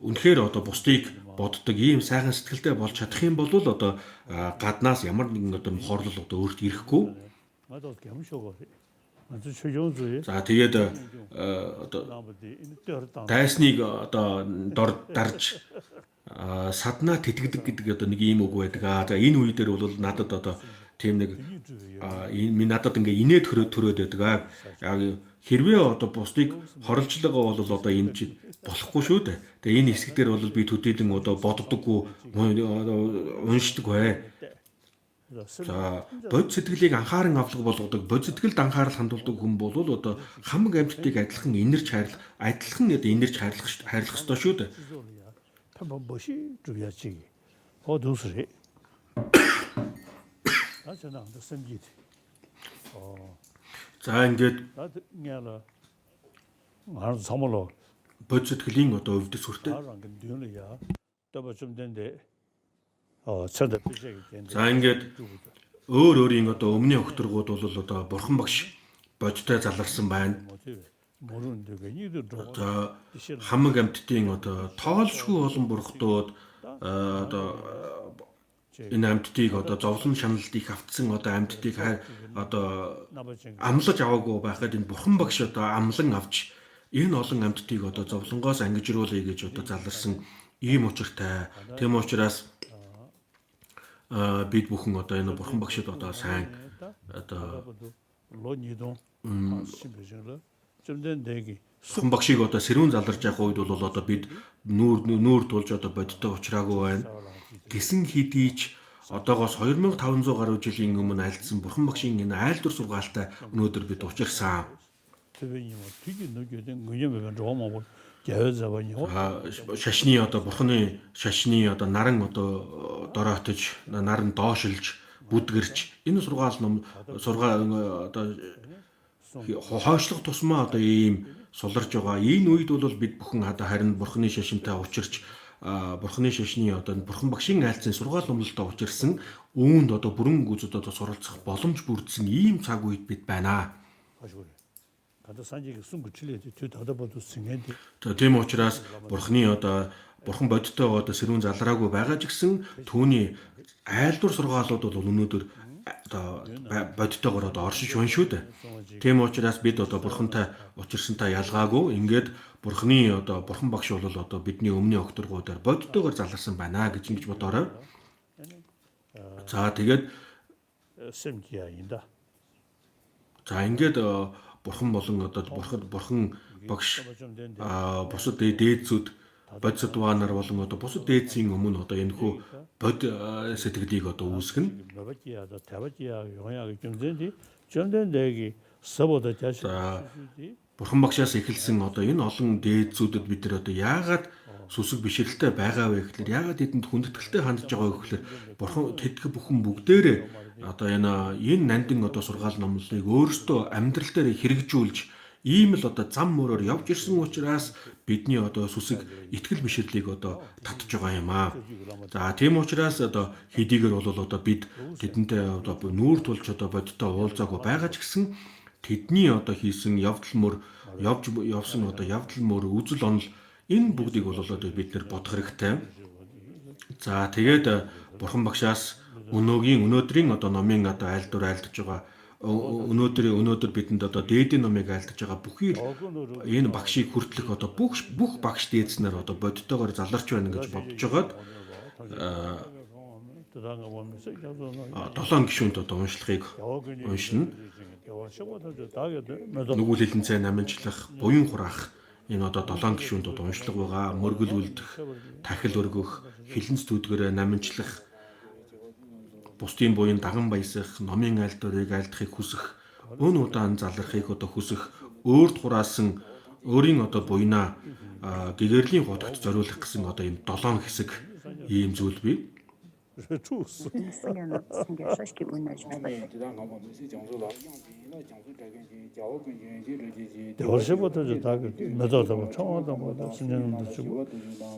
үнэхээр одоо бусдыг боддог ийм сайхан сэтгэлтэй болж чадах юм бол одоо гаднаас ямар нэгэн одоо хорлол одоо өөрт ирэхгүй. За тэгээд одоо дайсныг одоо дор дарж саднаа тэтгдэг гэдэг одоо нэг ийм үг байдаг. За энэ үе дээр бол надад одоо тийм нэг надад ингээ инээд төрөөд байдаг. Яг хэрвээ одоо бусдыг хорлож байгаа бол одоо энэ чинь болохгүй шүү дээ. Тэгээ энэ хэсэг дээр бол би төдийлөн одоо боддоггүй уншдаг бай. За бод сэтгэлийг анхааран авлага болгодог, бод сэтгэлд анхаарал хандуулдаг хүн бол одоо хамаг амьтдыг адилхан инэрч хайрлах ёстой шүү дээ. За ингээд бод сэтгэлийн одоо өвдөс хүртэл. За ингээд өөрийн одоо өмнө өгтөргүүд бол одоо бурхан багш бодтой заларсан байна. За хамаг амьтдын одоо тоолшгүй олон бурхтууд одоо энэ амьтдыг одоо зовлон шаналд их автсан одоо амьтдыг одоо амлаж аваагүй байхад энэ бурхан багш одоо амлан авч энэ олон амьтдыг одоо зовлонгоос ангижруулъя гэж одоо заларсан ийм учиртай. Тэм учраас бид бүхэн одоо энэ бурхан багшид одоо сайн одоо бурхан багшийг одоо сэрүүн заларж явах үед бол одоо бид нүүр тулж одоо бодиттой уулзраагүй байна. Гэсэн хэдий ч одоогоос 2500 гаруй жилийн өмнө альдсан бурхан багшийн энэ айлдвар сургаалтай өнөөдөр бид учирсан. Шашны одоо бурханы шашны одоо наран одоо дороотож наран доошилж бүдгэрч энэ одоо хойшлох тусмаа одоо ийм суларж байгаа. Энэ үед бол бид бүхэн одоо харин бурханы шашинтай учирч бурханы шашны одоо бурхан багшийн айлцсан сургаал номлолтой учирсан үүнд одоо бүрэн гүзэд одоо суралцах боломж бүрдсэн ийм цаг үед бид байна. Тийм учраас бурханы одоо бурхан бодиттой одоо сэрүүн залраагүй байгаа ч гэсэн түүний айлдвар сургаалууд бол өнөөдөр одоо бодиттойгоор одоо оршиж байна шүү дээ. Тийм учраас бид одоо бурхантай учирсантай ялгаагүй ингээд бурханы одоо бурхан багш бол одоо бидний өмнө өгтөргүүдээр бодиттойгоор заларсан байна гэж ингэж бодоорой. За тэгээд ингээд бурхан болон одоо бурхан багш бусад дээдсүүд бодисод ванаар болон одоо бусад дээдсийн өмнө одоо энэ хүү бод сэтгэлийг одоо үүсгэнэ. Бурхан багшаас эхэлсэн одоо энэ олон дээдсүүдэд бид нар одоо яагаад сүсэг бишрэлтэй байгаа вэ гэхэлэр яагаад тэдэнд хүндэтгэлтэй хандж байгаа вэ гэхэлэр бурхан тэдг бүхэн бүгдээрээ одоо энэ нандин одоо сургаал номлолыг өөрсдөө амьдрал дээр хэрэгжүүлж ийм л одоо зам мөрөөр явж ирсэн учраас бидний одоо сүсэг итгэл бишрлийг одоо татж байгаа юм аа. За тийм учраас одоо хэдийгээр бол одоо бид тэдэнтэй одоо нүүр тулж одоо бодиттой уулзаагүй байгаа ч гэсэн тэдний одоо хийсэн явдал мөр үзэл онол энэ бүгдийг бол одоо бид нэр бодох хэрэгтэй. За тэгээд бурхан багшаас өнөөдрийн одоо номын одоо айлдвар айлдж байгаа өнөөдөр бидэнд одоо дээдийн номыг айлдж байгаа бүхий энэ багшийг хүртлэх одоо бүх багш дээдснэр одоо бодиттойгоор заларч байна гэж бодож байгаад 7 гишүүнд одоо уншлахыг уншина. Нүгэл хилэн цай намжлах, буян хураах, энэ одоо 7 гишүүнд одоо уншлага байгаа, мөргөл үлдэх, тахил өргөх, хилэн зүтгэрээ намжлах, бусдын буян даган баясах, номын айлдварыг айлдахыг хүсэх, өн удаан залрахыг одоо хүсэх, өөрт хураасан өөрийн одоо буйнаа гэгэрлийн хутагт зориулах гэсэн одоо ийм 7 хэсэг ийм зүйл бий. Ресурс. 대화시부터 다 나도 뭐 청와도 뭐 신년도 주고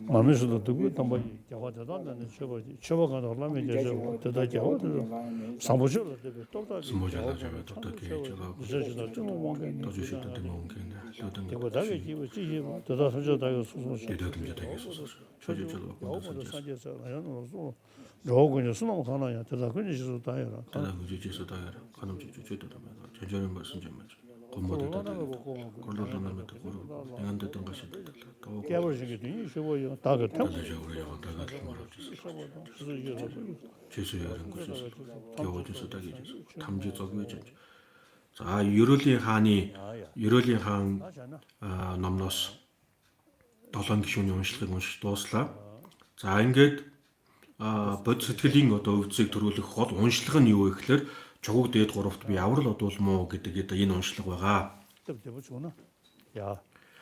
마음에서도 두고 또 대화자단은 처벌가 올라면 이제 대다 대화도 상보셔도 또 스모자나 저거 어떻게 저거 그래서 좀 뭔가 더 주시도 되면 온게네. 저던 되고 다게 기부 지지 대다 선저 다고 소소 대대든지 되게 소소. 저저저 산지에서 하여는 로그는 수능 하나야 대다 근지서 다해라 다다 그지지서 다해라. 가능 주주도 되면 전전은 말씀 좀 하죠. 건모도 다 건로도 나면 또 내가 됐던 것이 또 깨버리신 게 되니 쉬워요 다그 탐 전체적으로 다가 제수야는 것이 겨워져서 다기 탐지 적응해져. 자, 유럴리 хааны 유럴리 хаан номноос 7 гишүүний уншлагыг уншиж дууслаа. За, ингээд бод сэтгэлийн одоо өвцгийг төрүүлэх гол уншлага нь юу вэ гэхээр чугуг дээд гуравт би аврал одуулмуу гэдэг энэ уншлага байгаа. 야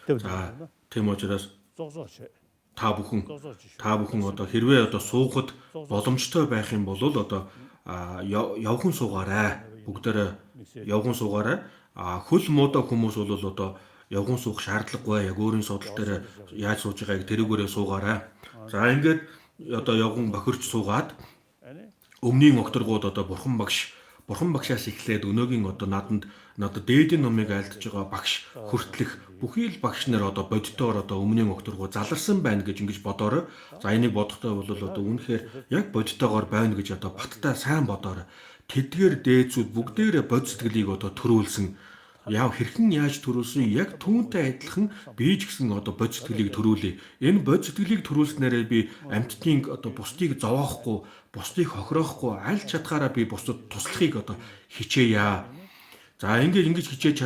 За, тийм учраас зогсооч та бүхэн одоо хэрвээ одоо суухад боломжтой байх юм бол одоо явхан суугаарай. Бүгдээрээ явхан суугаарай. Хөл муудаг хүмүүс бол одоо явхан суух шаардлагагүй. Яг өөрийн судал дээр яаж сууж байгааг тэрүүгээрээ суугаарай. За, ингээд одоо явган бохирч суугаад өмнгийн окторгууд одоо бурхан багшаас эхлээд өнөөгийн одоо надад дээдийн номыг айлдж байгаа багш хүртлэх бүхий л багш нар одоо боддоор одоо өмнгийн окторгууд заларсан байна гэж ингэж бодоорой. За, энийг бодохтой бол одоо үнэхээр яг бодтойгоор байна гэж одоо баттай сайн бодоорой. Тэдгээр дээдсүүд бүгдээрээ бод сэтгэлийг одоо төрүүлсэн. Хэрхэн яаж төрүүлсэн яг түүнтэй адилхан би ч гэсэн одоо бод сэтгэлийг төрүүлье. Энэ бод сэтгэлийг төрүүлснээрээ би амьтдын одоо бусдыг зовоохгүй, бусдыг хохироохгүй аль чадхаараа би бусдад туслахыг одоо хичээе. За, ингэж хичээж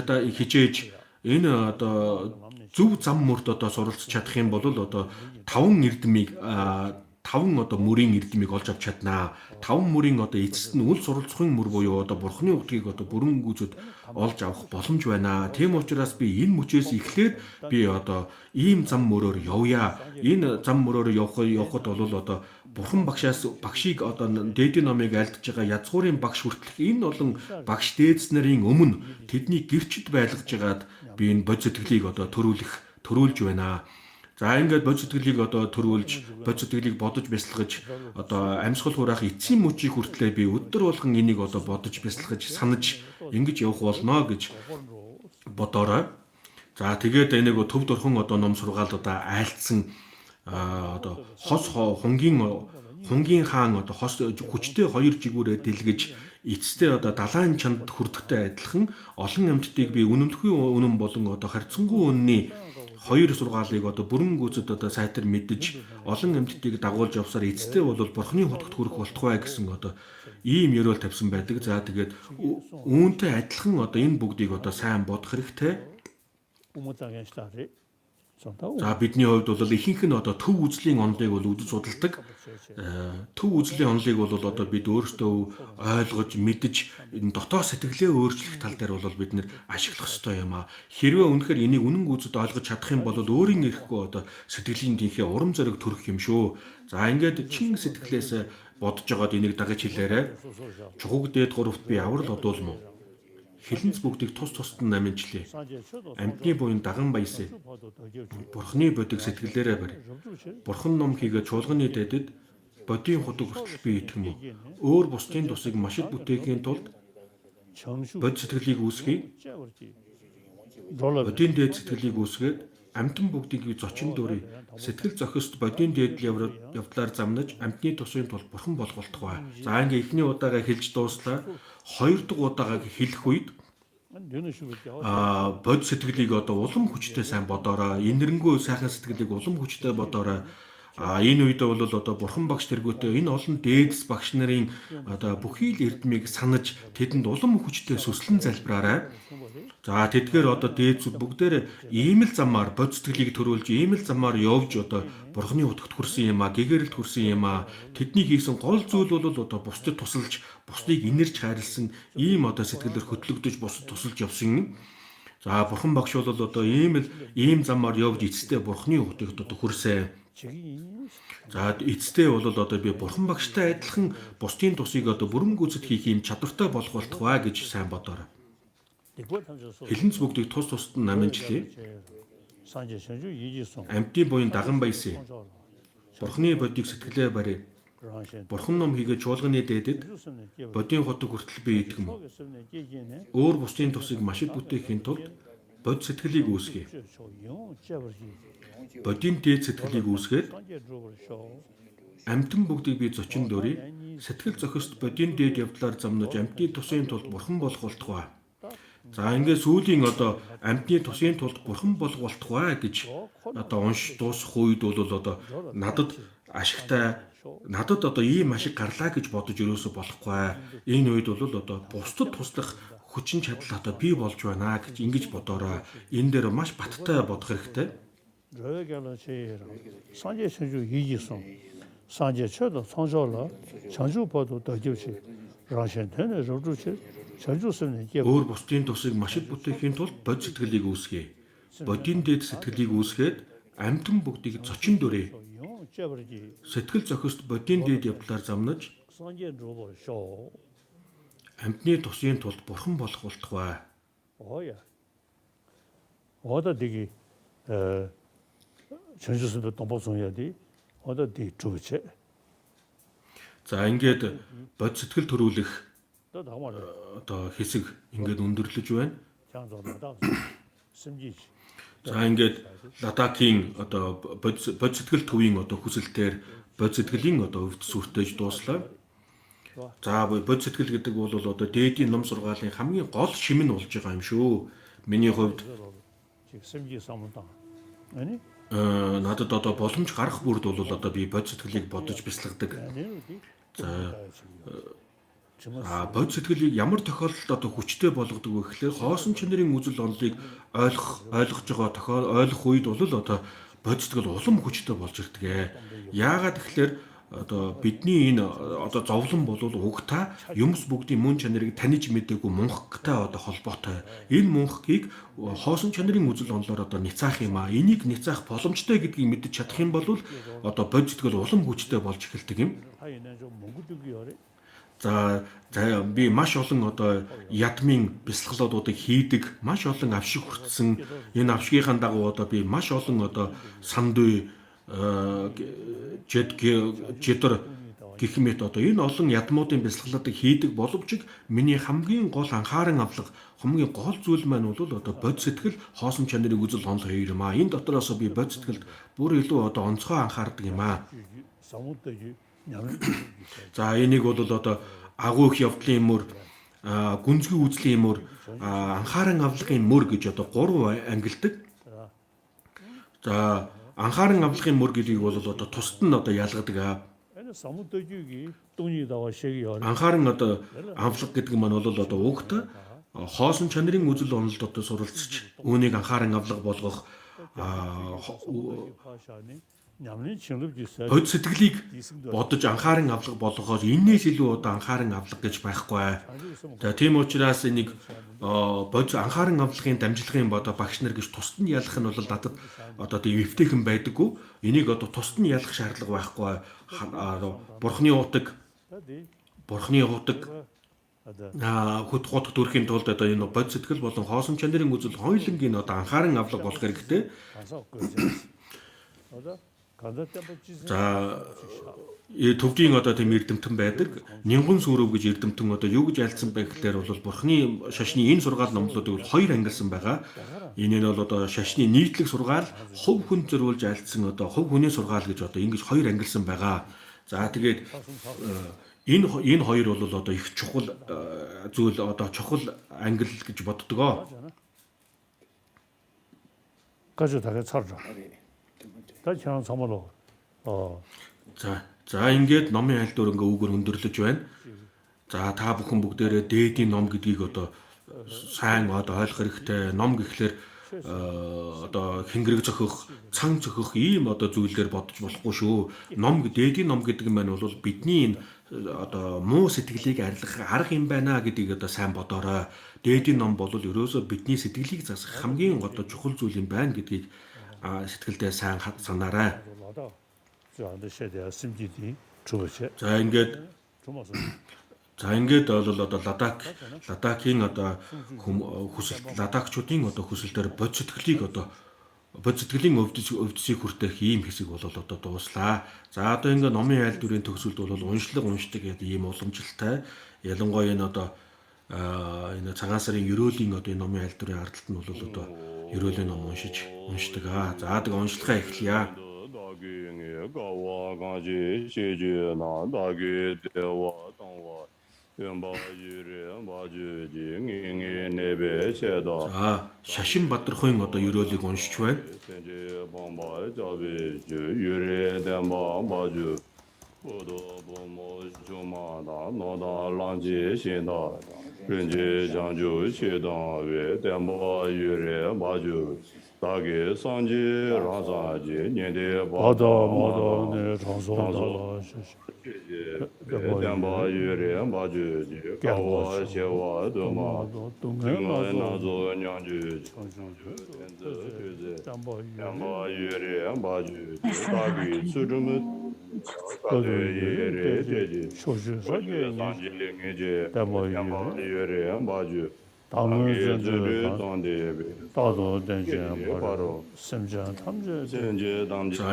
энэ одоо зөв зам мөрд одоо суралцж чадах юм бол одоо 5 эрдмийг 5 одоо мөрийн эрдмийг олж авч чаднаа. 5 мөрийн одоо эцэст нь үл суралцахын мөр буюу одоо бурхны утгийг одоо бүрэн гүйцэд олж авах боломж байна. Тийм учраас би энэ мөчөөс эхлээд би одоо ийм зам мөрөөр явъя. Энэ зам мөрөөр явхад бол одоо бурхан багшийг одоо дээдийн номыг альдж байгаа язгуурын багш хүртэлх энэ олон багш дээдс нарын өмнө тэдний гэрчд байлгаж байгаад би энэ бод сэтгэлийг одоо төрүүлж байна. За, ингээд бод сэтгэлийг одоо төрүүлж, бод сэтгэлийг бодож бясалгаж, одоо амьсгал хураах эцсийн мөчийг хүртлээр би өдөр болгон энийг одоо бодож бясалгаж, санаж ингэж явах болно гэж бодоорой. За, тэгээд энийг төв дурхан одоо ном сургаалуудаа айлтсан одоо хос хунгийн хаан одоо хос хүчтэй 2 жигүүрээ дэлгэж эцэстээ одоо далайн чанд хүрдэхтэй адилхан олон амьтдыг би үнэн болон одоо харьцангуй үнний 2 сургаалыг одоо бүрэн гүйцэд одоо сайтар мэдж олон амьтдыг дагуулж явсаар эцэстээ бол бурхны хутагт хүрэх болтугай гэсэн одоо ийм ёроол тавьсан байдаг. За, тэгээд үүнтэй адилхан одоо энэ бүгдийг одоо сайн бодох хэрэгтэй. За, бидний хувьд бол ихэнх нь одоо төв үзлийн онолыг бол үзэж судалдаг. Төв үзлийн онолыг бол одоо бид өөрсдөө ойлгож, мэдж энэ дотоод сэтгэлээ өөрчлөх тал дээр бол бид нэр ашиглах ёстой юм аа. Хэрвээ үнэхээр энийг үнэн гүйцэд ойлгож чадах юм бол өөрийн эрэхгүй одоо сэтгэлийн тэнхээ урам зориг төрөх юм шүү. За, ингээд чин сэтгэлээс бодож байгаад энийг дагаж хэлээрэй. Чугуг дээд гуравт би аврал одуулмуу. Хилэнц бүгдийг тус нь намжлээ. Амьтны буян даган баясаа. Бурхны бодиг сэтгэлээрээ барь. Бурхан ном хийгээд чуулганы дэдэд бодийн худаг хүртэл би итгэмэ. Өөр бусдын тусыг машид бүтээхийн тулд бод сэтгэлийг үүсгэе. Бодийн дээд сэтгэлийг үүсгээд амьтан бүгдийг зочин дөрөй. Сэтгэл зохист бодийн дээдл явдлаар замнаж амьтны тусын тул бурхан болголтугай. За, ингээ эхний удаагаа хэлж дууслаа. 2 дахь удаагаа хэлэх үед бод сэтгэлийг одоо улам хүчтэй сайн бодоорой. Инэрэнгүй сайхан сэтгэлийг улам хүчтэй бодоорой. Энэ үед бол одоо бурхан багш тэргүүтээ энэ олон дээдэс багш нарын одоо бүхий л эрдмийг санаж тэдэнд улам хүчтэй сүслэн залбираарай. За тэдгээр одоо дээдсүүд бүгдээр ийм л замаар бод сэтгэлийг төрүүлж ийм л замаар явж одоо бурханы утгад хүрсэн юм а, гэгэрэлд хүрсэн юм а. Тэдний хийсэн гол зүйл бол одоо бусдад тусалж, бусдыг инэрч хайрлсан ийм одоо сэтгэлээр хөтлөгдөж бусдад тусалж явсан. За бурхан багш бол одоо ийм замаар явж эцэстээ бурханы утгад одоо хүрсэн. За эцэстээ бол одоо би бурхан багштай адилхан бусдын тусыг одоо бүрэн гүйцэд хийх юм чадвартай болох болтугай гэж сайн бодоорой. Хилэнц бүгдийг тус тусад нь намжлээ. Амьтны буян даган баясэ. Бурханы бодийг сэтгэлээ барь. Бурхан ном хийгээ чуулганы дээдэд бодийн хотог хүртэл би итгэм. Өөр бусдын тусыг машид бүтээхийн тулд бод сэтгэлийг үүсгэе. Бодийн дээд сэтгэлийг үүсгээд амьтан бүгдийг би зочин дөрье. Сэтгэл зохист бодийн дээд явдлаар замнаж амьтны тусын тулд бурхан болох болтугай. За ингээд сүүлийн одоо амьтны тусын тулд бурхан болох болтугай гэж одоо унш дуусах үед бол одоо надад ашигтай надад одоо ийм ашиг гарлаа гэж бодож өрөөсө болохгүй. Энэ үед бол одоо бусдад туслах хүчин чадал одоо бий болж байна гэж ингэж бодоорой. Энэ дээр маш баттай бодох хэрэгтэй. Өөр бусдын тусыг машид бүтээхийн тулд бод сэтгэлийг үүсгэе. Бодийн дээд сэтгэлийг үүсгээд амьтан бүгдийг зочин дөрье. Сэтгэл зохист бодийн дээд явдлаар замнаж амьтны тусын тулд бурхан болох болтугай. 되게 전주선도 동보송해야 돼. 되 주체. За ингээд бод сэтгэл төрүүлэх одоо хэсэг ингээд өндөрлөж байна. За ингээд Ладакийн одоо бод сэтгэл төвийн одоо хүсэлтээр бод сэтгэлийн одоо өвд сүртэж дууслаа. За бод сэтгэл гэдэг бол одоо дээдийн ном сургаалын хамгийн гол шим нь болж байгаа юм шүү. Миний хувьд надад одоо боломж гарах бүрд бол одоо би бод сэтгэлийг бодож бясалгадаг. За бод сэтгэлийг ямар тохиолдолд одоо хүчтэй болгодог вэ гэхээр хоосон чанарын үзэл онолыг ойлгож байгаа ойлгох үед бол одоо бод сэтгэл улам хүчтэй болж ирдэг. Яагаад гэхээр одоо бидний энэ одоо зовлон бол угтаа юмс бүгдийн мөн чанарыг таниж мэдээгүй мунхагтай одоо холбоотой. Энэ мунхгийг хоосон чанарын үзэл онолоор одоо ницаах юм а. Энийг ницаах боломжтой гэдгийг мэдэж чадах юм бол одоо бод сэтгэл улам хүчтэй болж эхэлдэг юм. За би маш олон одоо ядмын бясалгалуудыг хийдэг, маш олон авшиг хүртсэн. Энэ авшигын дагуу одоо би маш олон одоо сандуй жидэр гэх мэт одоо энэ олон ядмуудын бясалгалуудыг хийдэг боловч миний хамгийн гол анхааран авлага хамгийн гол зүйл маань бол одоо бод сэтгэл хоосон чанарыг үзэл онол хоёр юм а. Энэ дотроос би бод сэтгэлд бүр илүү одоо онцгой анхаардаг юм а. За энийг бол одоо агуу их явдлын мөр, гүнзгий үзлийн мөр, анхааран авлагын мөр гэж одоо 3 ангилдаг. За анхааран авлагын мөр гэдгийг бол одоо тусад нь одоо ялгадаг. Анхааран одоо авлага гэдэг маань бол одоо угтаа хоосон чанарын үзэл онолд одоо суралцж үүнийг анхааран авлага болгох бод сэтгэлийг бодож анхааран авлага болгохоор энээс илүү одоо анхааран авлага гэж байхгүй. За тийм учраас энийг бод анхааран авлагын дамжлагын одоо багш нар гэж тусад нь ялах нь бол надад одоо тийм эвтэйхэн байдаггүй. Энийг одоо тусад нь ялах шаардлага байхгүй. Бурхны утаг хөт төрхийн тулд одоо энэ бод сэтгэл болон хоосон чанарын үзэл хоёулангийн одоо анхааран авлага болох хэрэгтэй. За төвдийн одоо тийм эрдэмтэн байдаг. Нингон сүрөв гэж эрдэмтэн одоо юу гэж альцсан бэ гэхээр бол бурхны шашны энэ сургаал номлуудыг бол 2 ангилсан байгаа. Энэ нь бол одоо шашны нийтлэг сургаал, хувь хүн зориулж альцсан одоо хувь хүний сургаал гэж одоо ингэж 2 ангилсан байгаа. За тэгээд энэ хоёр бол одоо их чухал зүйл одоо чухал ангил гэж боддгоо. 가져 다가 살자. 다 저런 섬으로 За ингээд номын айлдвар ингээ үгээр өндөрлөж байна. За та бүхэн бүгдээрээ дээдийн ном гэдгийг одоо сайн одоо ойлгох хэрэгтэй. Ном гэхлээр одоо хингэрэг зохих, цан зохих ийм одоо зүйлээр бодож болохгүй шүү. Дээдийн ном гэдэг нь бол бидний энэ одоо муу сэтгэлийг арилгах арга юм байна гэдгийг одоо сайн бодоорой. Дээдийн ном бол ерөөсөө бидний сэтгэлийг засах хамгийн одоо чухал зүйл юм байна гэдгийг сэтгэлдээ сайн санаарай. За ингээд бол одоо Ладакийн одоо хүсэлт ладакчуудын одоо хүсэлтээр бод сэтгэлийн өвдөсийг хүртэх ийм хэсэг бол одоо дууслаа. За одоо ингээд номын айлдварын төгсөлд бол уншдаг гэдэг ийм уламжлалтай. Ялангуяа энэ одоо энэ цагаан сарын ерөөлийн одоо энэ номын айлдварын ардталт нь бол одоо ерөөлийн ном уншдаг. За тэгээ уншлагаа эхлэе. Шашин Бадархуйн одоо ерөөлийг уншиж байна. 다게 산지 라사지 년대 바다 네 장소다 담바 유레 바주지 가와 셔와 도마 동나조 냥주 담바 유레 바주지 다기 수르무 가데 예레 쇼주 산지링이제 담바 유레 바주 За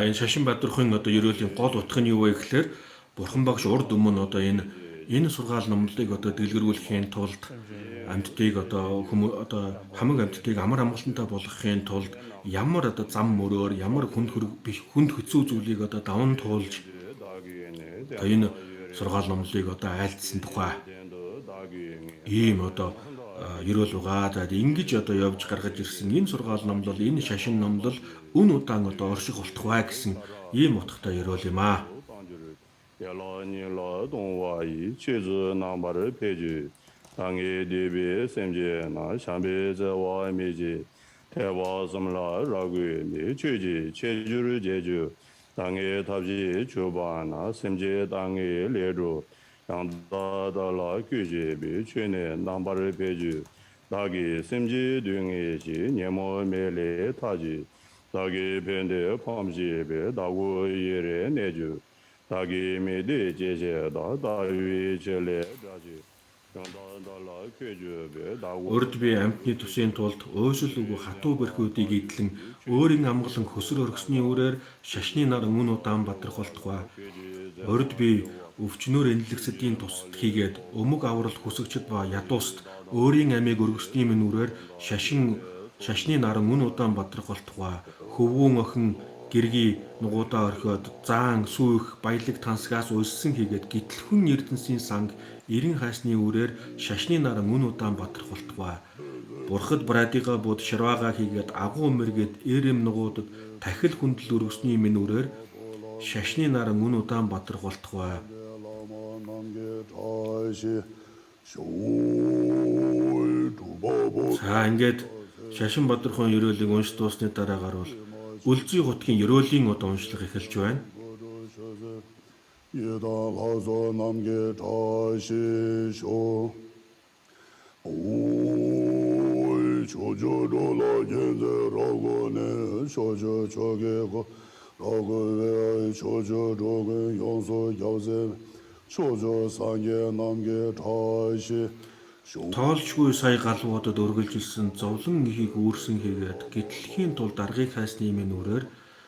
энэ Шашин Бадархуйн одоо ерөөлийн гол утга нь юу вэ гэхээр Бурхан багш урд өмнө одоо энэ сургаал номлыг одоо дэлгэрүүлэхийн тулд амьтдыг одоо хамаг амьтдыг амар амгалантай болгохын тулд ямар одоо зам мөрөөр ямар хүнд хэцүү зүйлийг одоо даван туулж энэ сургаал номлыг одоо айлдсан тухай ийм одоо ерөөл байгаа. За ингэж одоо явж гаргаж ирсэн энэ сургаал номлол энэ шашин номлол үн удаан одоо орших болтох бай гэсэн ийм утгатай ерөөл юм аа. яланила 동와이 최저 남바를 폐지 당의 대비 샘제나 샴베자와 미지 대화섬라 라구니 최지 체주를 제주 당의 답지 주바나 샘제 당의 레로 양다달라 규제비 최내 남바를 폐지 다기 샘제 등의시 네모 메레 타지 다기 벤데 팜지베 다고 예레 내주 다기 메데 제제다 다위 젤레 다지 양다달라 규제비 다고 Урд би амьтны төсийн тулд өөсөл үгүй хатуу бэрхүүдийг идэлэн өөрийн амгалан хөсөр өргөсний үрээр шашны нар мөн удаан бадрах болтугай. Урд би өвчнөр энэлэгсдийн тусад хийгээд өмг аврал хүсэгчд ба ядууст өөрийн амийг өргөсний минь үрээр шашны нар мөн удаан бадрах болтугай. Хөвгүүн охин гэргий нугуудаа орхиод заан сүйх баялаг тансгаас өлсөн хийгээд гитлхэн эрдэнсийн санг 90 хайсны үрээр шашны нар мөн удаан бадрах болтугай. Бурхад брадига бод ширваага хийгээд агуу мэргээд эрэм нугуудад тахил хүндэл өргөсний минь үрээр шашны нар мөн удаан бадрах болтугай. За ингээд Шашин Бадархуйн ерөөлийг уншиж дуусны дараагаар бол Үлзий гутгийн ерөөлийн одоо уншлага эхэлж байна. Тоолжгүй сая галуудад өргөлжилсэн зовлон ихийг үүрсэн хийгээд гэтлэхийн тулд аргыг хайсны минь үрээр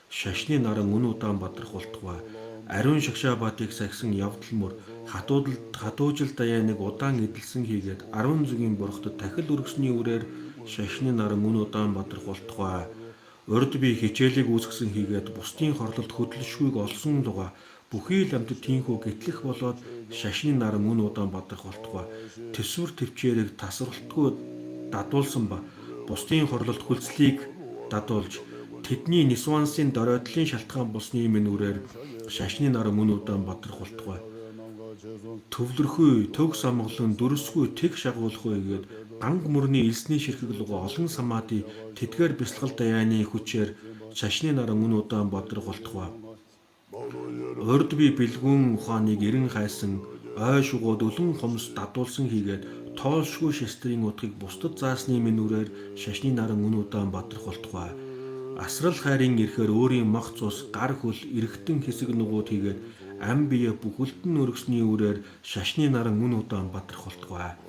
шашны наран үн удаан бадрах болтугай. Ариун шагшаабаатыг сагсан явдал мөр хатуужил даяаныг удаан эдэлсэн хийгээд 10 зүгийн бурхтад тахил өргөсний үрээр шашны наран үн удаан бадрах болтугай. Урд би хичээлийг үүсгэсэн хийгээд бусдын хорлолд хөдлөшгүйг олсон дугаа бүхий л амьтад тийхүү гэтлэх болоод шашны нар мөн удаан бадрах болтугай. Төсвөр төвчээрийг тасралтгүй дадуулсан ба бусдын хорлолт хүлцлийг дадуулж тэдний нисвансын доройдлын шалтгаан болсны минь үрээр шашны нар мөн удаан бадрахултгай. Төвлөрхүй, төг самглан, дүрсгүй тэг шагуулахгүй гээд ганг мөрний элсний ширхэг луга олон самаadi тэдгээр бясалгал даяаны хүчээр шашны нар мөн удаан бадрахултгай. Урд би бэлгүүн ухааныг эрен хайсан, ой шугууд өлөн хомс дадуулсан хийгээд тоолшгүй шестрийн утгыг бусдад заасны минь үрээр шашны нар мөн удаан бадрахултгай. Асрал хайрын ирэхээр өөрийн мах цус гар хөл эргэтэн хэсэг нугууд хийгээд ам бие бүхэлдэн өргөсний үрээр шашны наран мөн удаан бадрахултгай.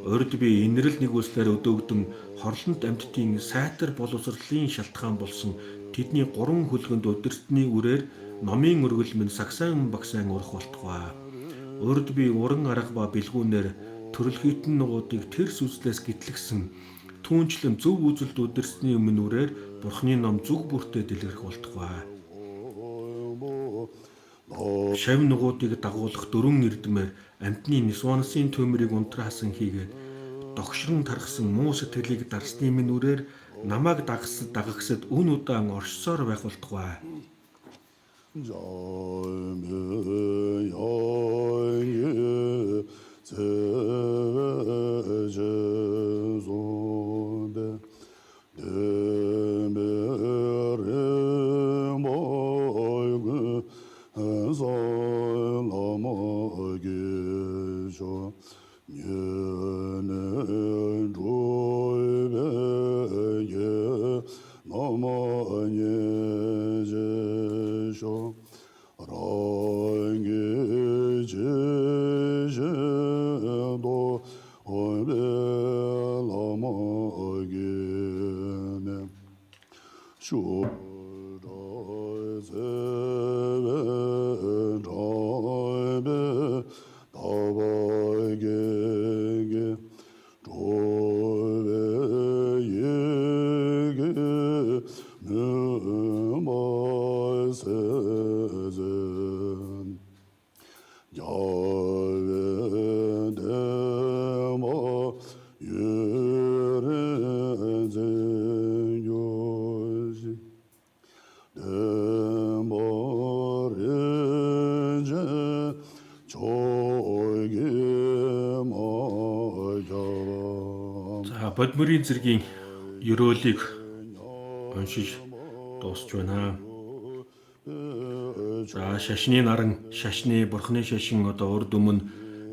Урд би инрэл нэгүслээр өдөөгдөн хорлонт амьтдын сайтар боловсролын шалтгаан болсон тэдний гурван хөлгөнд өдөртний үрээр номын өргөл минь сагсаан багсаан урах болтгай. Урд би уран арга ба бэлгүүнээр төрөлхитэн нугуудыг тэрс үзлээс гитлгсэн түүнчлэн зөв үзэлд өдөрсний өмнө үрээр Бурхны ном зүг бүртээ дэлгэрэх болтгай. Шав нугуудыг дагуулах дөрвөн эрдмээр амтны нисванасын төмрийг унтраасан хийгээд догшрон тархсан муу сэтгэлийг дарсны минь үрээр намайг дагагсад үн удаан оршсоор байх болтгай. Бодмөрийн зэргийн ерөөлийг уншиж дуусч байна. За шашны наран, шашны бурхны шашин одоо урд өмнө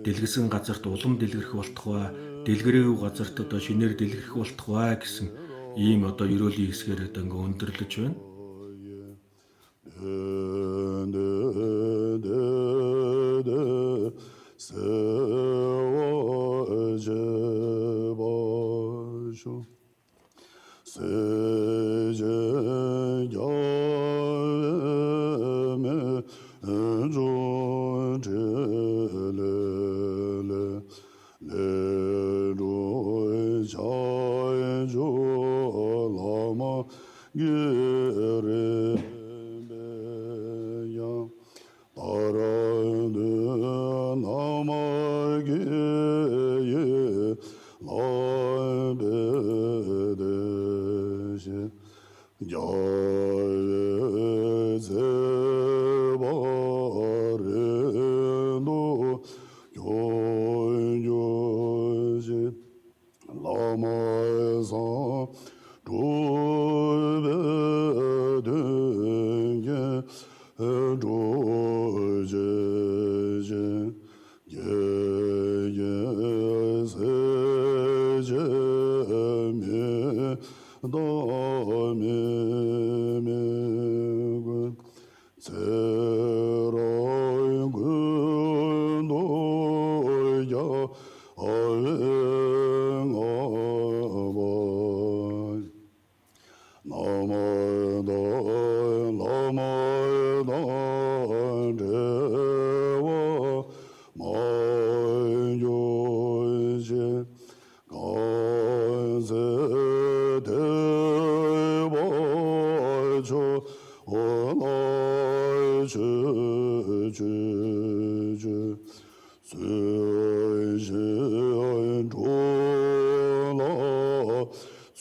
дэлгэсэн газарт улам дэлгэрэх болтугай, дэлгэрээгүй газарт одоо шинээр дэлгэрэх болтугай гэсэн ийм одоо ерөөлийн хэсгээр одоо ингээ өндөрлөж байна.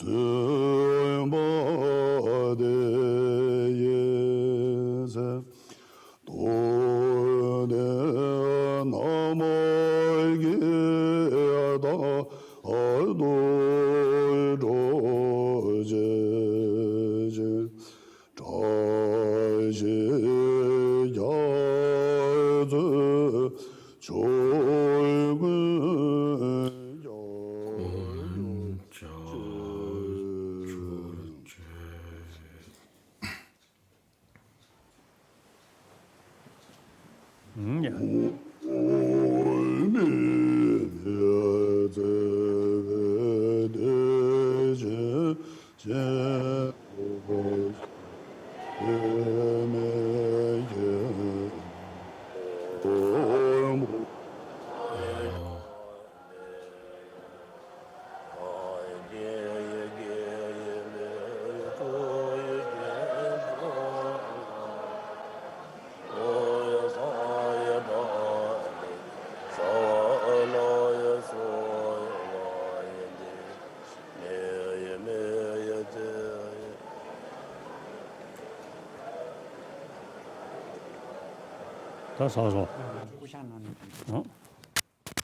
Zömbade 다 사서. 不像那里。 어?